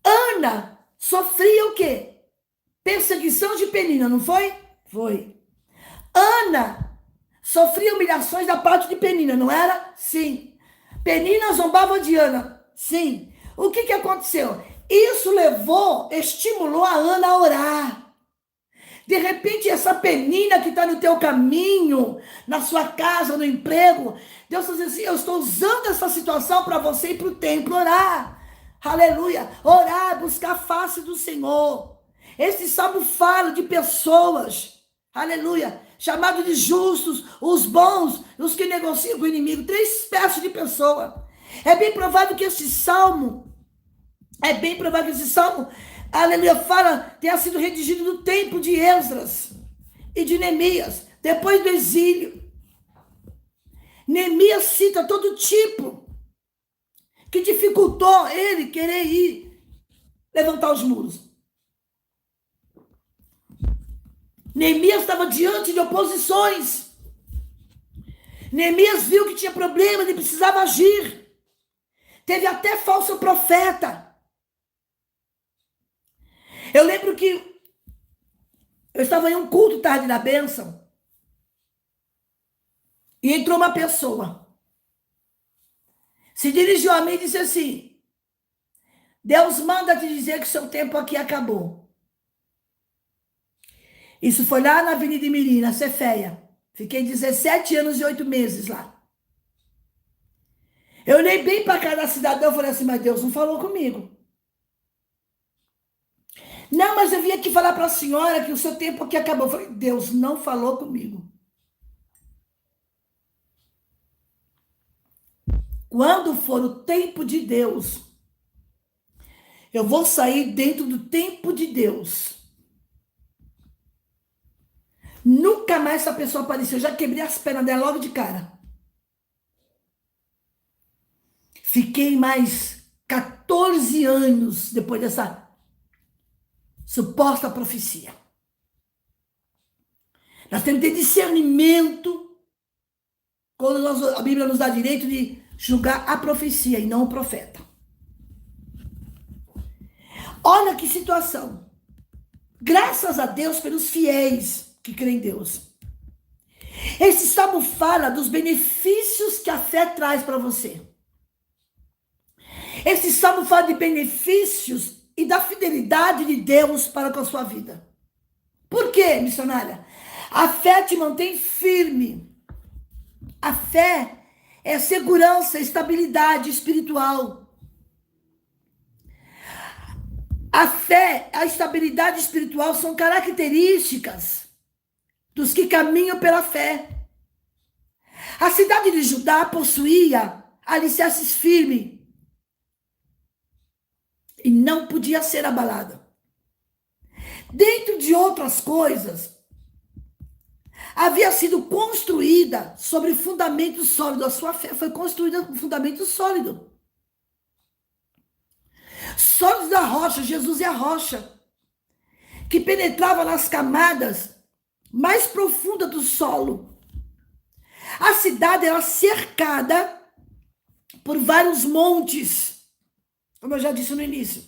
Ana sofria o quê? Perseguição de Penina, não foi? Foi. Ana sofria humilhações da parte de Penina, não era? Sim. Penina zombava de Ana. Sim. O que aconteceu? Isso estimulou a Ana a orar. De repente, essa Penina que está no teu caminho, na sua casa, no emprego, Deus está dizendo assim, eu estou usando essa situação para você ir para o templo orar. Aleluia. Orar, buscar a face do Senhor. Esse salmo fala de pessoas, aleluia, chamados de justos, os bons, os que negociam com o inimigo, 3 espécies de pessoa. É bem provável que esse salmo, aleluia, tenha sido redigido no tempo de Esdras e de Neemias, depois do exílio. Neemias cita todo tipo que dificultou ele querer ir levantar os muros. Neemias estava diante de oposições. Neemias viu que tinha problema, ele precisava agir. Teve até falso profeta. Eu lembro que eu estava em um culto tarde da bênção e entrou uma pessoa. Se dirigiu a mim e disse assim, Deus manda te dizer que seu tempo aqui acabou. Isso foi lá na Avenida Imirim, na Ceféia. Fiquei 17 anos e 8 meses lá. Eu olhei bem para cá da cidadã e falei assim, mas Deus não falou comigo. Não, mas eu vim aqui falar para a senhora que o seu tempo aqui acabou. Eu falei, Deus não falou comigo. Quando for o tempo de Deus, eu vou sair dentro do tempo de Deus. Nunca mais essa pessoa apareceu. Eu já quebrei as pernas dela logo de cara. Fiquei mais 14 anos depois dessa suposta profecia. Nós temos que ter discernimento quando a Bíblia nos dá direito de julgar a profecia e não o profeta. Olha que situação. Graças a Deus pelos fiéis que creem em Deus. Esse salmo fala dos benefícios que a fé traz para você. Esse salmo fala de benefícios e da fidelidade de Deus para com a sua vida. Por quê, missionária? A fé te mantém firme. A fé é segurança, estabilidade espiritual. A fé, a estabilidade espiritual são características dos que caminham pela fé. A cidade de Judá possuía alicerces firmes e não podia ser abalada. Dentro de outras coisas, havia sido construída sobre fundamento sólido. A sua fé foi construída com fundamento sólido. Sólido da rocha, Jesus é a rocha, que penetrava nas camadas mais profundas do solo. A cidade era cercada por vários montes, como eu já disse no início.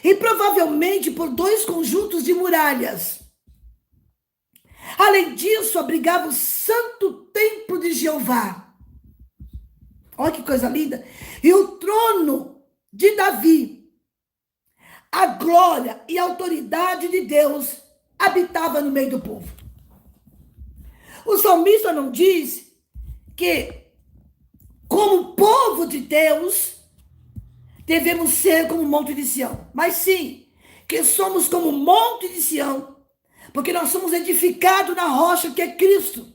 E provavelmente por 2 conjuntos de muralhas. Além disso, abrigava o santo templo de Jeová. Olha que coisa linda. E o trono de Davi. A glória e a autoridade de Deus habitava no meio do povo. O salmista não diz que, como povo de Deus, devemos ser como o Monte de Sião. Mas sim, que somos como o Monte de Sião, porque nós somos edificados na rocha que é Cristo.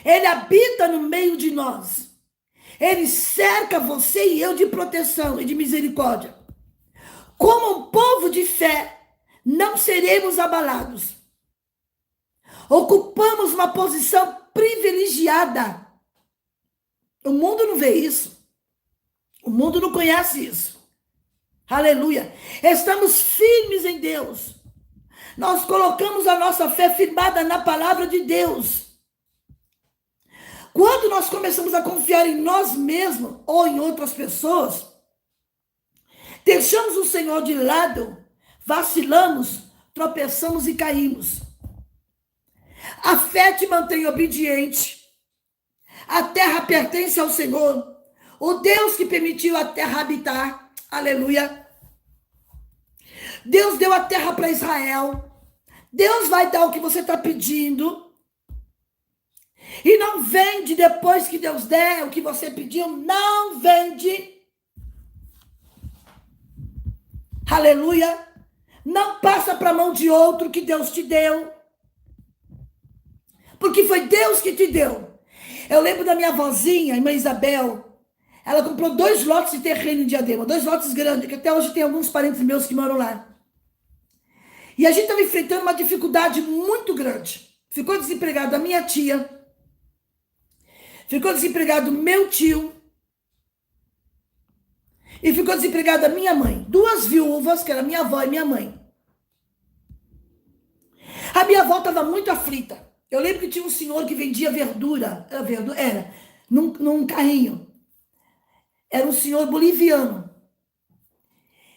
Ele habita no meio de nós. Ele cerca você e eu de proteção e de misericórdia. Como um povo de fé, não seremos abalados. Ocupamos uma posição privilegiada. O mundo não vê isso. O mundo não conhece isso. Aleluia. Estamos firmes em Deus. Nós colocamos a nossa fé firmada na palavra de Deus. Quando nós começamos a confiar em nós mesmos ou em outras pessoas, deixamos o Senhor de lado, vacilamos, tropeçamos e caímos. A fé te mantém obediente. A terra pertence ao Senhor. O Deus que permitiu a terra habitar. Aleluia. Deus deu a terra para Israel. Deus vai dar o que você está pedindo. E não vende depois que Deus der o que você pediu. Não vende. Aleluia. Não passa para a mão de outro que Deus te deu. Porque foi Deus que te deu. Eu lembro da minha avózinha, irmã Isabel. Ela comprou 2 lotes de terreno em Diadema. 2 lotes grandes, que até hoje tem alguns parentes meus que moram lá. E a gente estava enfrentando uma dificuldade muito grande. Ficou desempregado a minha tia. Ficou desempregado meu tio. E ficou desempregada a minha mãe. 2 viúvas, que era minha avó e minha mãe. A minha avó estava muito aflita. Eu lembro que tinha um senhor que vendia verdura. Era num carrinho. Era um senhor boliviano.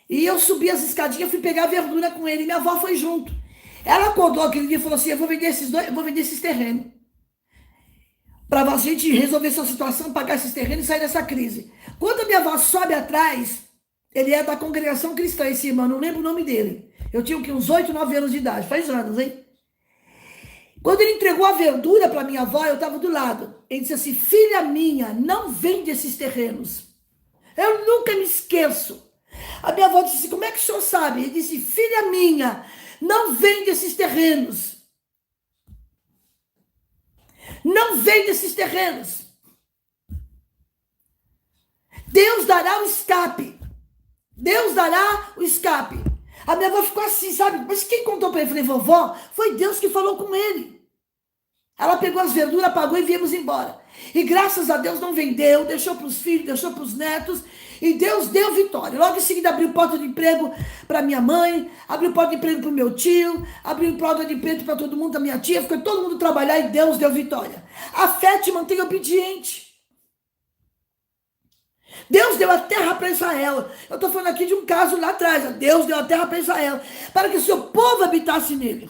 E eu subi as escadinhas, fui pegar a verdura com ele. E minha avó foi junto. Ela acordou aquele dia e falou assim: eu vou vender esses terrenos. Para a gente resolver essa situação, pagar esses terrenos e sair dessa crise. Quando a minha avó sobe atrás, ele é da congregação cristã, esse irmão, não lembro o nome dele. Eu tinha uns 8, 9 anos de idade, faz anos, hein? Quando ele entregou a verdura para minha avó, eu estava do lado. Ele disse assim: filha minha, não vende esses terrenos. Eu nunca me esqueço. A minha avó disse: como é que o senhor sabe? Ele disse: filha minha, não vende esses terrenos. Não vende esses terrenos. Deus dará o escape. Deus dará o escape. A minha avó ficou assim, sabe? Mas quem contou para ele? Eu falei: vovó, foi Deus que falou com ele. Ela pegou as verduras, pagou e viemos embora. E graças a Deus não vendeu, deixou para os filhos, deixou para os netos. E Deus deu vitória. Logo em seguida abriu porta de emprego para minha mãe, abriu porta de emprego para o meu tio, abriu porta de emprego para todo mundo, da minha tia. Ficou todo mundo trabalhar e Deus deu vitória. A fé te mantém obediente. Deus deu a terra para Israel. Eu estou falando aqui de um caso lá atrás. Deus deu a terra para Israel, para que o seu povo habitasse nele.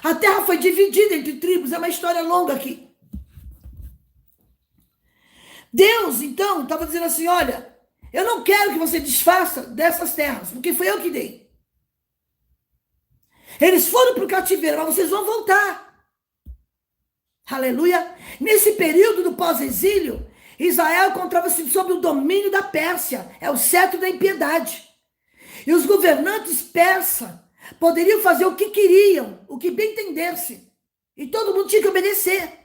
A terra foi dividida entre tribos, é uma história longa aqui. Deus, então, estava dizendo assim: olha, eu não quero que você desfaça dessas terras, porque foi eu que dei. Eles foram para o cativeiro, mas vocês vão voltar. Aleluia. Nesse período do pós-exílio, Israel encontrava-se sob o domínio da Pérsia, é o cetro da impiedade. E os governantes persas poderiam fazer o que queriam, o que bem entendesse. E todo mundo tinha que obedecer.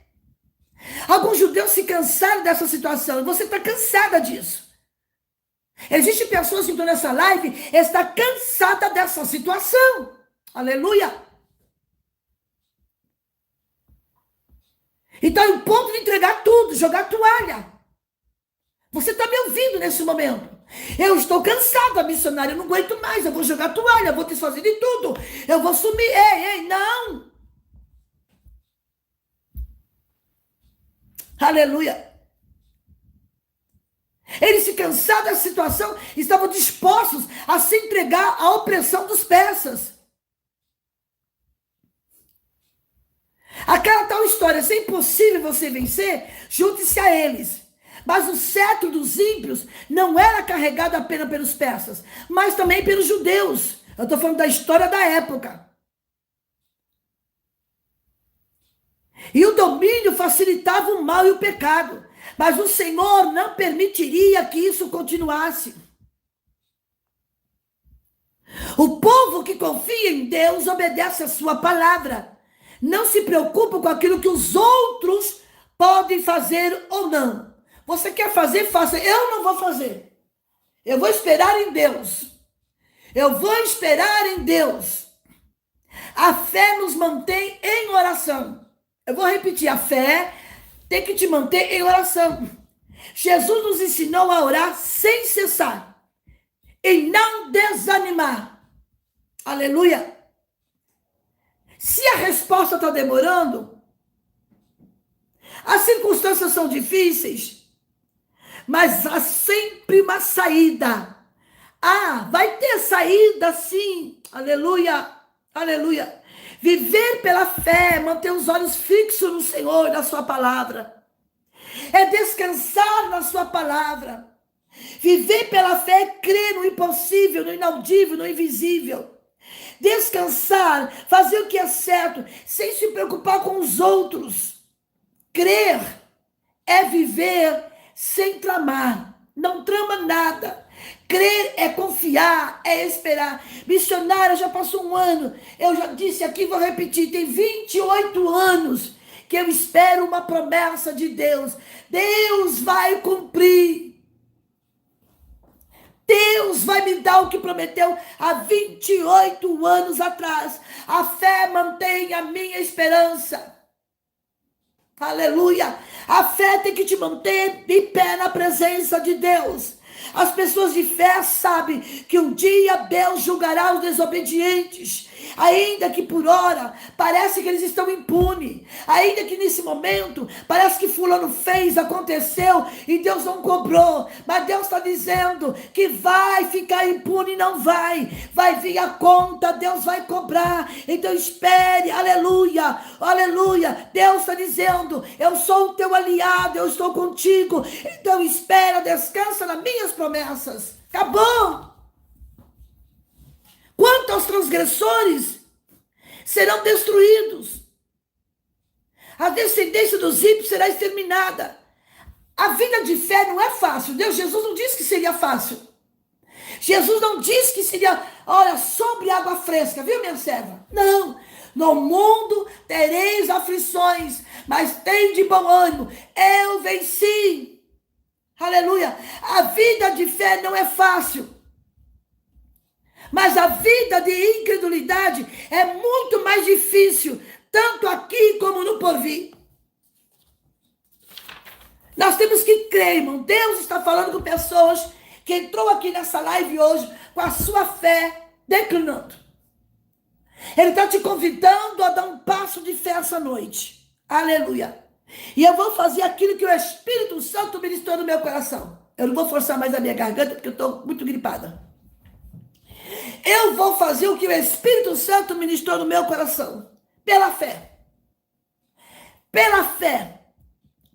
Alguns judeus se cansaram dessa situação. E você está cansada disso. Existem pessoas que estão nessa live e está cansada dessa situação. Aleluia. Então, é o ponto de entregar tudo, jogar a toalha. Você está me ouvindo nesse momento? Eu estou cansada, missionária, eu não aguento mais, eu vou jogar a toalha, eu vou desfazer de tudo, eu vou sumir. Ei, não! Aleluia! Eles se cansaram da situação, estavam dispostos a se entregar à opressão dos persas. Aquela tal história, se é impossível você vencer, junte-se a eles. Mas o cetro dos ímpios não era carregado apenas pelos persas, mas também pelos judeus. Eu estou falando da história da época. E o domínio facilitava o mal e o pecado. Mas o Senhor não permitiria que isso continuasse. O povo que confia em Deus obedece a sua palavra. Não se preocupa com aquilo que os outros podem fazer ou não. Você quer fazer, faça. Eu não vou fazer. Eu vou esperar em Deus. Eu vou esperar em Deus. A fé nos mantém em oração. Eu vou repetir, a fé tem que te manter em oração. Jesus nos ensinou a orar sem cessar e não desanimar. Aleluia. Se a resposta está demorando, as circunstâncias são difíceis, mas há sempre uma saída. Vai ter saída sim. Aleluia, aleluia. Viver pela fé, manter os olhos fixos no Senhor, na sua palavra. É descansar na sua palavra. Viver pela fé é crer no impossível, no inaudível, no invisível. Descansar, fazer o que é certo, sem se preocupar com os outros. Crer é viver sem tramar. Não trama nada. Crer é confiar, é esperar. Missionária, já passou um ano. Eu já disse aqui, vou repetir. Tem 28 anos que eu espero uma promessa de Deus. Deus vai cumprir. Deus vai me dar o que prometeu há 28 anos atrás. A fé mantém a minha esperança. Aleluia. A fé tem que te manter de pé na presença de Deus. As pessoas de fé sabem que um dia Deus julgará os desobedientes. Ainda que por hora parece que eles estão impunes. Ainda que nesse momento parece que fulano fez, aconteceu e Deus não cobrou. Mas Deus está dizendo que vai ficar impune, não vai. Vai vir a conta, Deus vai cobrar. Então espere, aleluia, aleluia. Deus está dizendo, eu sou o teu aliado, eu estou contigo. Então espera, descansa nas minhas promessas. Acabou. Quanto aos transgressores, serão destruídos. A descendência dos ímpios será exterminada. A vida de fé não é fácil. Jesus não disse que seria fácil. Jesus não disse que seria, olha, sobre água fresca, viu, minha serva? Não. No mundo tereis aflições, mas tem de bom ânimo. Eu venci. Aleluia. A vida de fé não é fácil. Mas a vida de incredulidade é muito mais difícil, tanto aqui como no porvir. Nós temos que crer, irmão. Deus está falando com pessoas que entrou aqui nessa live hoje com a sua fé declinando. Ele está te convidando a dar um passo de fé essa noite. Aleluia. E eu vou fazer aquilo que o Espírito Santo ministrou no meu coração. Eu não vou forçar mais a minha garganta porque eu estou muito gripada. Eu vou fazer o que o Espírito Santo ministrou no meu coração. Pela fé. Pela fé.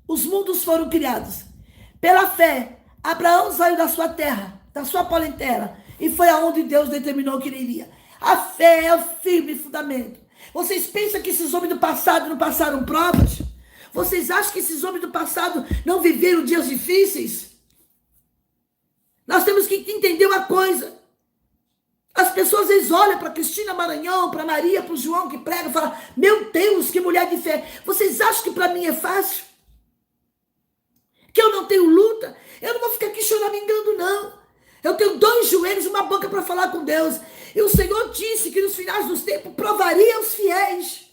Os mundos foram criados. Pela fé. Abraão saiu da sua terra, da sua parentela, e foi aonde Deus determinou que ele iria. A fé é o firme fundamento. Vocês pensam que esses homens do passado não passaram provas? Vocês acham que esses homens do passado não viveram dias difíceis? Nós temos que entender uma coisa. As pessoas, às vezes, olham para Cristina Maranhão, para Maria, para o João que prega e falam, meu Deus, que mulher de fé. Vocês acham que para mim é fácil? Que eu não tenho luta? Eu não vou ficar aqui choramingando, não. Eu tenho 2 joelhos e uma boca para falar com Deus. E o Senhor disse que nos finais dos tempos provaria os fiéis.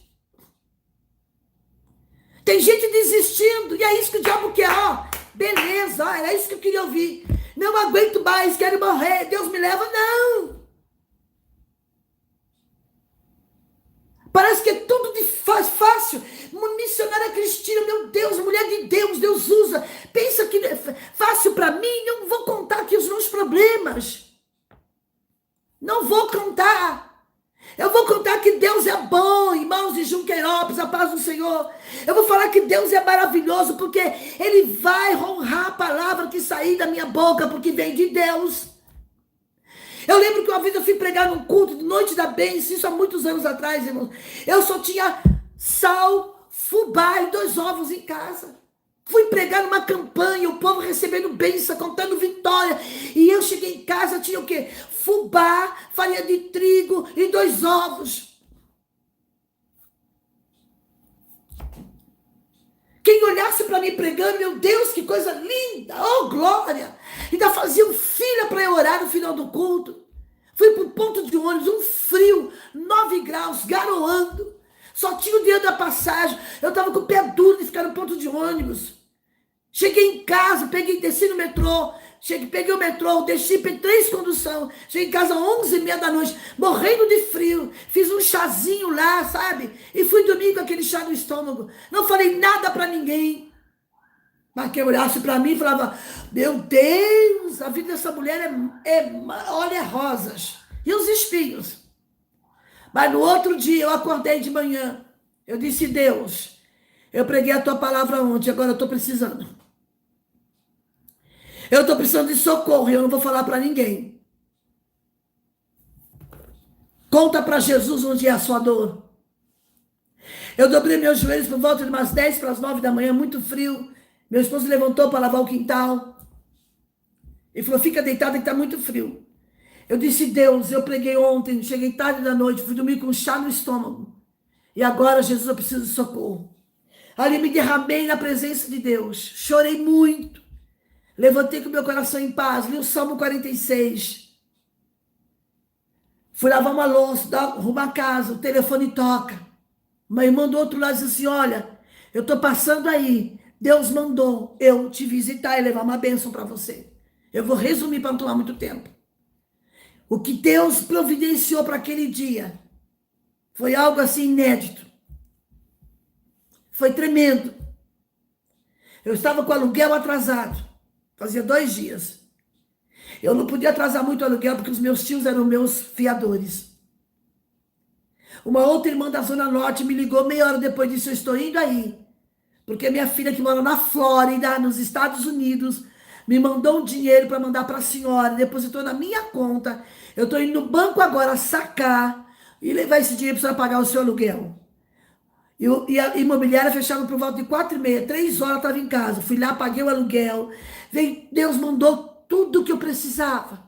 Tem gente desistindo, e é isso que o diabo quer. Ó, beleza, era isso que eu queria ouvir. Não aguento mais, quero morrer, Deus me leva. Não. Parece que é tudo fácil. Uma missionária Cristina, meu Deus, mulher de Deus, Deus usa. Pensa que é fácil para mim, não vou contar aqui os meus problemas. Não vou contar. Eu vou contar que Deus é bom, irmãos de Junqueirópolis, a paz do Senhor. Eu vou falar que Deus é maravilhoso, porque Ele vai honrar a palavra que sair da minha boca, porque vem de Deus. Eu lembro que uma vez eu fui pregar num culto de Noite da Bênção, isso há muitos anos atrás, irmãos. Eu só tinha sal, fubá e 2 ovos em casa. Fui pregar numa campanha, o povo recebendo bênção, contando vitória. E eu cheguei em casa, tinha o quê? Fubá, farinha de trigo e 2 ovos. Quem olhasse para mim pregando, meu Deus, que coisa linda, oh glória. Ainda faziam fila para eu orar no final do culto. Fui para o ponto de ônibus, um frio, 9 graus, garoando. Só tinha o dinheiro da passagem. Eu estava com o pé duro de ficar no ponto de ônibus. Cheguei em casa, desci no metrô. Peguei o metrô, desci, peguei 3 condução. Cheguei em casa às 11h30 da noite, morrendo de frio. Fiz um chazinho lá, sabe? E fui dormir com aquele chá no estômago. Não falei nada para ninguém. Mas quem olhasse para mim falava, meu Deus, a vida dessa mulher olha rosas. E os espinhos. Mas no outro dia eu acordei de manhã. Eu disse, Deus, eu preguei a tua palavra ontem, agora eu estou precisando. Eu estou precisando de socorro e eu não vou falar para ninguém. Conta para Jesus onde é a sua dor. Eu dobrei meus joelhos por volta de umas 10 para as 9 da manhã, muito frio. Meu esposo levantou para lavar o quintal. Ele falou, fica deitado que está muito frio. Eu disse, Deus, eu preguei ontem, cheguei tarde da noite, fui dormir com um chá no estômago. E agora, Jesus, eu preciso de socorro. Ali me derramei na presença de Deus. Chorei muito. Levantei com meu coração em paz. Li o Salmo 46. Fui lavar uma louça, arrumar a casa, o telefone toca. Uma irmã do outro lado disse assim, olha, eu estou passando aí. Deus mandou eu te visitar e levar uma bênção para você. Eu vou resumir para não tomar muito tempo. O que Deus providenciou para aquele dia foi algo assim inédito. Foi tremendo. Eu estava com o aluguel atrasado. Fazia 2 dias. Eu não podia atrasar muito o aluguel porque os meus tios eram meus fiadores. Uma outra irmã da Zona Norte me ligou meia hora depois disso. Eu estou indo aí. Porque minha filha que mora na Flórida, nos Estados Unidos, me mandou um dinheiro para mandar para a senhora. Depositou na minha conta. Eu estou indo no banco agora sacar e levar esse dinheiro para a senhora pagar o seu aluguel. E a imobiliária fechava por volta de 4h30, 3 horas eu estava em casa. Fui lá, paguei o aluguel. Deus mandou tudo o que eu precisava.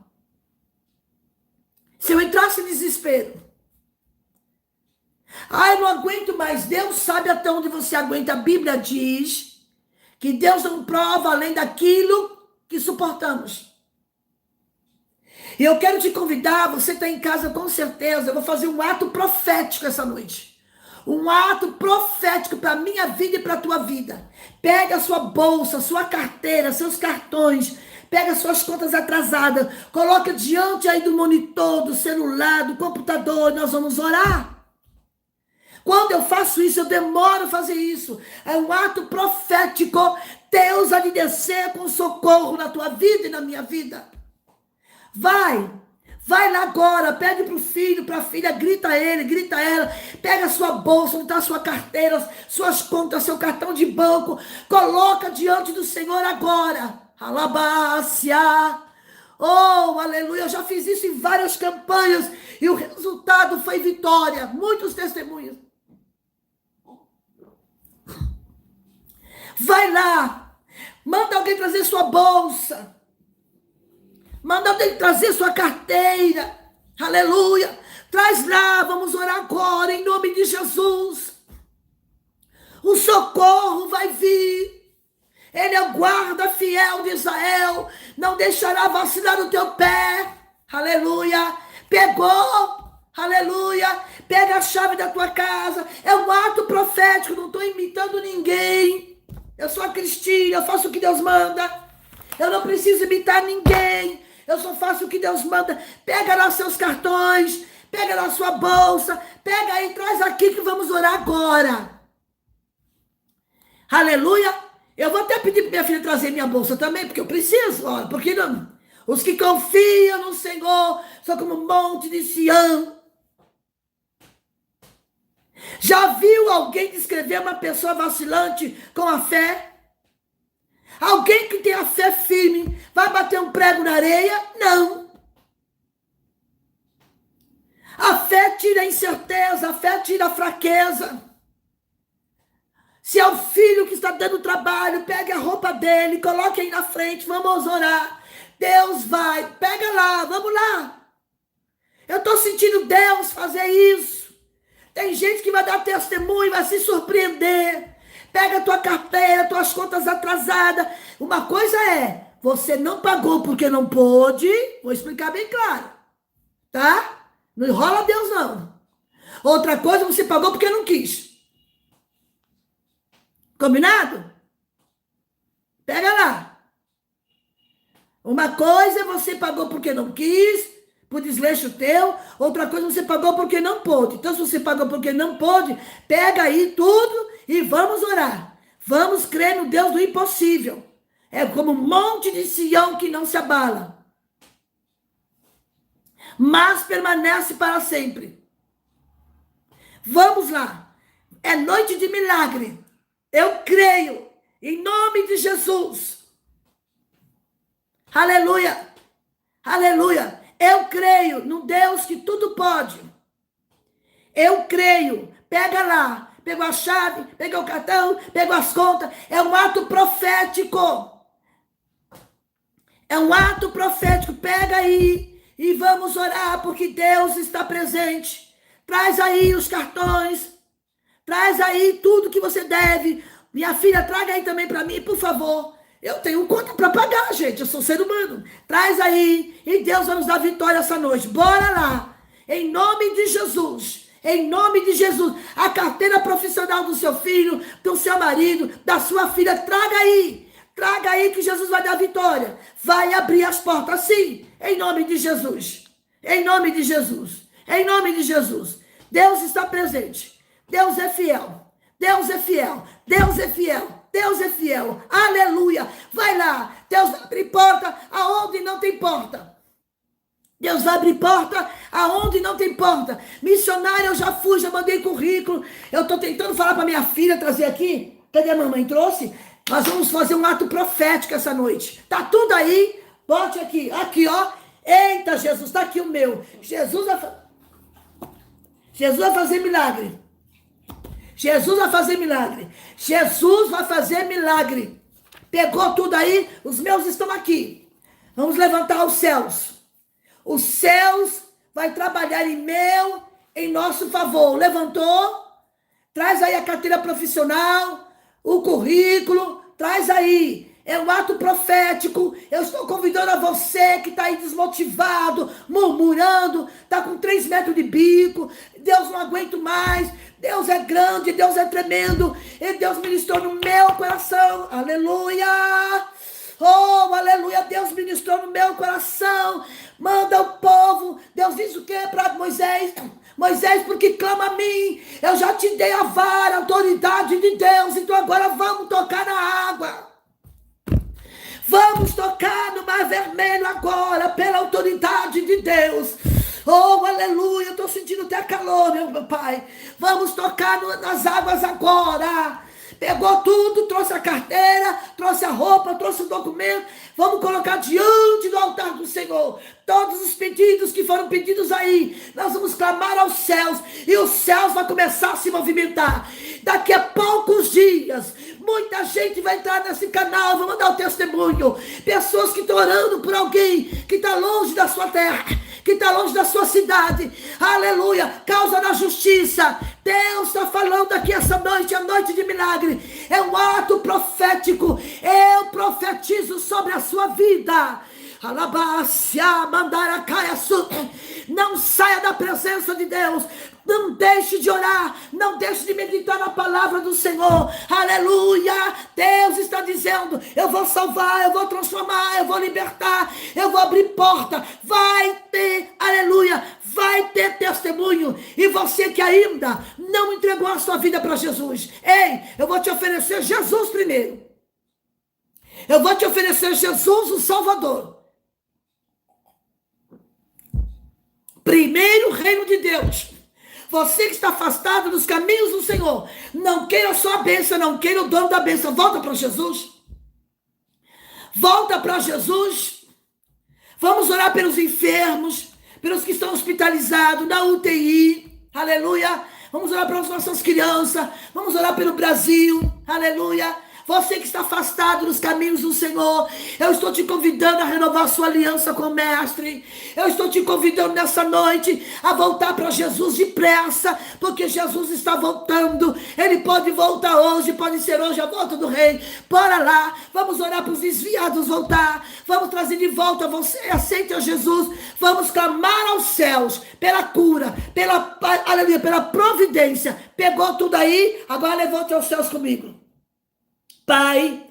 Se eu entrasse em desespero, eu não aguento mais. Deus sabe até onde você aguenta. A Bíblia diz que Deus não prova além daquilo que suportamos. E eu quero te convidar, você está em casa com certeza, eu vou fazer um ato profético essa noite. Um ato profético para a minha vida e para a tua vida. Pega a sua bolsa, sua carteira, seus cartões, pega suas contas atrasadas, coloca diante aí do monitor, do celular, do computador, nós vamos orar. Quando eu faço isso, eu demoro a fazer isso. É um ato profético. Deus há de descer com socorro na tua vida e na minha vida. Vai lá agora, pede para o filho, para a filha, grita ele, grita ela, pega a sua bolsa, onde está a sua carteira, suas contas, seu cartão de banco, coloca diante do Senhor agora. Alabácia. Oh, aleluia, eu já fiz isso em várias campanhas e o resultado foi vitória, muitos testemunhos. Vai lá, manda alguém trazer sua bolsa. Manda alguém trazer sua carteira. Aleluia. Traz lá, vamos orar agora, em nome de Jesus. O socorro vai vir. Ele é o guarda fiel de Israel. Não deixará vacilar o teu pé. Aleluia. Pegou. Aleluia. pega a chave da tua casa. É um ato profético, não estou imitando ninguém. Eu sou a Cristina, eu faço o que Deus manda. Eu não preciso imitar ninguém. Eu só faço o que Deus manda. Pega lá seus cartões, pega lá sua bolsa, pega aí, traz aqui que vamos orar agora. Aleluia. Eu vou até pedir para minha filha trazer minha bolsa também, porque eu preciso, olha, porque não. Os que confiam no Senhor são como um monte de Sião. Já viu alguém descrever uma pessoa vacilante com a fé? Alguém que tem a fé firme vai bater um prego na areia? Não. A fé tira a incerteza, a fé tira a fraqueza. Se é o filho que está dando trabalho, pegue a roupa dele, coloque aí na frente, vamos orar. Deus vai, pega lá, vamos lá. Eu estou sentindo Deus fazer isso. Tem gente que vai dar testemunho, vai se surpreender. Pega a tua carteira, tuas contas atrasadas. Uma coisa é, você não pagou porque não pôde. Vou explicar bem claro. Tá? Não enrola Deus, não. Outra coisa, você pagou porque não quis. Combinado? Pega lá. Uma coisa você pagou porque não quis, por desleixo teu. Outra coisa você pagou porque não pôde. Então, se você pagou porque não pôde, pega aí tudo e vamos orar. Vamos crer no Deus do impossível. É como um monte de Sião que não se abala, mas permanece para sempre. Vamos lá. É noite de milagre. Eu creio, em nome de Jesus. Aleluia, aleluia. Eu creio no Deus que tudo pode. Eu creio. Pega lá, pegou a chave, pegou o cartão, pegou as contas. É um ato profético. É um ato profético. Pega aí e vamos orar, porque Deus está presente. Traz aí os cartões. Traz aí tudo que você deve. Minha filha, traga aí também para mim, por favor. Eu tenho conta para pagar, gente. Eu sou ser humano. Traz aí. E Deus vai nos dar vitória essa noite. Bora lá. Em nome de Jesus. Em nome de Jesus. A carteira profissional do seu filho, do seu marido, da sua filha. Traga aí. Traga aí que Jesus vai dar vitória. Vai abrir as portas, sim. Em nome de Jesus. Em nome de Jesus. Em nome de Jesus. Deus está presente. Deus é fiel. Deus é fiel. Deus é fiel. Deus é fiel. Aleluia. Vai lá. Deus vai abrir porta aonde não tem porta. Deus vai abrir porta aonde não tem porta. Missionária, eu já fui, já mandei currículo. Eu estou tentando falar para minha filha trazer aqui. Cadê a mamãe? Trouxe? Nós vamos fazer um ato profético essa noite. Tá tudo aí. Bote aqui. Aqui, ó. Eita, Jesus, tá aqui o meu. Jesus vai fazer milagre. Jesus vai fazer milagre. Jesus vai fazer milagre. Pegou tudo aí? Os meus estão aqui. Vamos levantar os céus. Os céus vai trabalhar em nosso favor. Levantou? Traz aí a carteira profissional, o currículo. Traz aí. É um ato profético. Eu estou convidando a você que está aí desmotivado, murmurando, está com 3 metros de bico. Deus, não aguento mais. Deus é grande, Deus é tremendo. E Deus ministrou no meu coração. Aleluia. Oh, aleluia. Deus ministrou no meu coração. Manda o povo. Deus diz o quê para Moisés? Moisés, porque clama a mim. Eu já te dei a vara, a autoridade de Deus. Então agora vamos tocar na água. Vamos tocar no Mar Vermelho agora, pela autoridade de Deus. Oh, aleluia, eu estou sentindo até calor, meu pai. Vamos tocar nas águas agora. Pegou tudo, trouxe a carteira, trouxe a roupa, trouxe o documento. Vamos colocar diante do altar do Senhor todos os pedidos que foram pedidos aí. Nós vamos clamar aos céus e os céus vão começar a se movimentar. Daqui a poucos dias, muita gente vai entrar nesse canal, vai mandar o testemunho. Pessoas que estão orando por alguém que está longe da sua terra, que está longe da sua cidade. Aleluia, causa da justiça. Deus está falando aqui essa noite, a noite de milagre. É um ato profético. Eu profetizo sobre a sua vida. Alabácia, mandaracaia, não saia da presença de Deus. Não deixe de orar, não deixe de meditar na palavra do Senhor. Aleluia! Deus está dizendo: eu vou salvar, eu vou transformar, eu vou libertar, eu vou abrir porta. Vai ter, aleluia, vai ter testemunho. E você que ainda não entregou a sua vida para Jesus, ei, eu vou te oferecer Jesus primeiro. Eu vou te oferecer Jesus, o Salvador. Primeiro o reino de Deus. Você que está afastado dos caminhos do Senhor, não queira só a bênção, não queira o dono da bênção. Volta para Jesus. Volta para Jesus. Vamos orar pelos enfermos, pelos que estão hospitalizados, na UTI. Aleluia. Vamos orar pelas nossas crianças. Vamos orar pelo Brasil. Aleluia. Você que está afastado dos caminhos do Senhor, eu estou te convidando a renovar sua aliança com o Mestre. Eu estou te convidando nessa noite a voltar para Jesus depressa, porque Jesus está voltando. Ele pode voltar hoje, pode ser hoje a volta do Rei. Bora lá, vamos orar para os desviados voltar. Vamos trazer de volta você, aceite a Jesus. Vamos clamar aos céus pela cura, aleluia, pela providência. Pegou tudo aí? Agora levante aos céus comigo. Pai,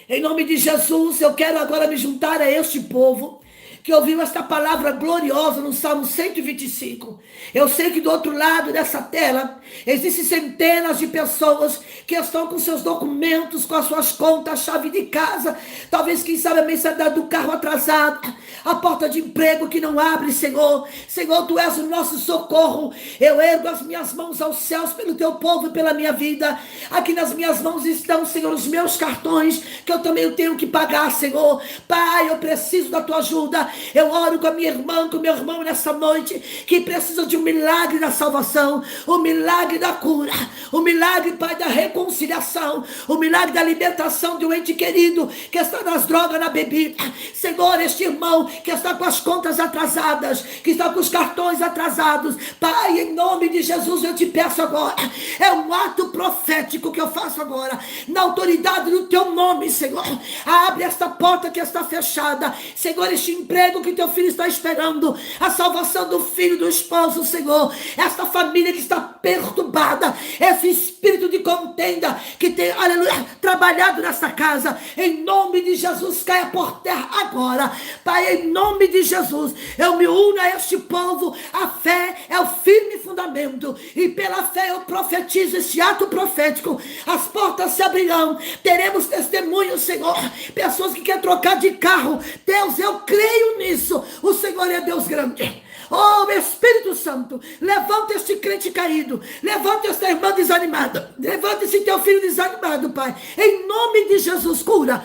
em nome de Jesus, eu quero agora me juntar a este povo que ouviu esta palavra gloriosa no Salmo 125. Eu sei que do outro lado dessa tela existem centenas de pessoas que estão com seus documentos, com as suas contas, a chave de casa, talvez, quem sabe, a mensalidade do carro atrasada, a porta de emprego que não abre, Senhor. Senhor, Tu és o nosso socorro. Eu ergo as minhas mãos aos céus pelo Teu povo e pela minha vida. Aqui nas minhas mãos estão, Senhor, os meus cartões, que eu também tenho que pagar, Senhor. Pai, eu preciso da Tua ajuda. Eu oro com a minha irmã, com o meu irmão nessa noite, que precisa de um milagre da salvação, o milagre da cura, o milagre, Pai, da reconciliação, o milagre da libertação de um ente querido que está nas drogas, na bebida. Senhor, este irmão que está com as contas atrasadas, que está com os cartões atrasados, Pai, em nome de Jesus, eu te peço agora, é um ato profético que eu faço agora, na autoridade do Teu nome, Senhor. Abre esta porta que está fechada, Senhor, este emprego que Teu filho está esperando, a salvação do filho, do esposo, Senhor, esta família que está perturbada, esse espírito de contenda que tem, aleluia, trabalhado nessa casa, em nome de Jesus, caia por terra agora. Pai, em nome de Jesus, eu me uno a este povo. A fé é o firme fundamento, e pela fé eu profetizo esse ato profético. As portas se abrirão, teremos testemunhos, Senhor, pessoas que querem trocar de carro. Deus, eu creio nisso. O Senhor é Deus grande. Oh, Espírito Santo, levanta este crente caído, levanta esta irmã desanimada, levanta esse teu filho desanimado, Pai, em nome de Jesus. Cura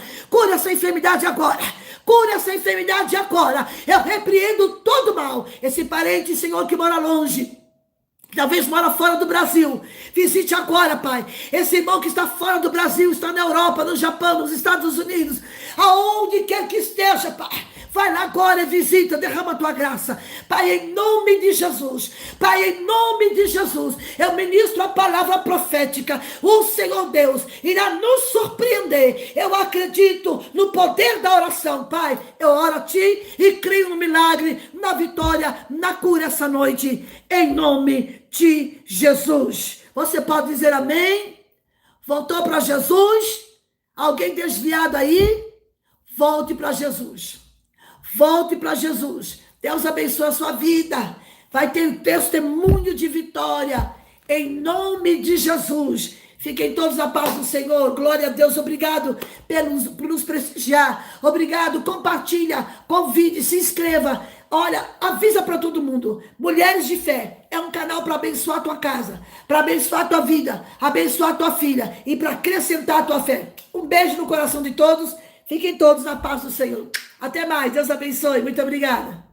essa enfermidade agora, cura essa enfermidade agora. Eu repreendo todo mal. Esse parente, Senhor, que mora longe, talvez mora fora do Brasil, visite agora, Pai, esse irmão que está fora do Brasil, está na Europa, no Japão, nos Estados Unidos, aonde quer que esteja, Pai, vai lá agora, visita, derrama a Tua graça, Pai, em nome de Jesus. Pai, em nome de Jesus, eu ministro a palavra profética. O Senhor Deus irá nos surpreender. Eu acredito no poder da oração, Pai. Eu oro a Ti e creio no milagre, na vitória, na cura essa noite, em nome de Jesus. Você pode dizer amém? Voltou para Jesus? Alguém desviado aí? Volte para Jesus. Volte para Jesus. Deus abençoe a sua vida. Vai ter testemunho de vitória. Em nome de Jesus. Fiquem todos na paz do Senhor. Glória a Deus. Obrigado por nos prestigiar. Obrigado. Compartilha, convide, se inscreva. Olha, avisa para todo mundo. Mulheres de Fé é um canal para abençoar a tua casa, para abençoar a tua vida, abençoar a tua filha e para acrescentar a tua fé. Um beijo no coração de todos. Fiquem todos na paz do Senhor. Até mais. Deus abençoe. Muito obrigada.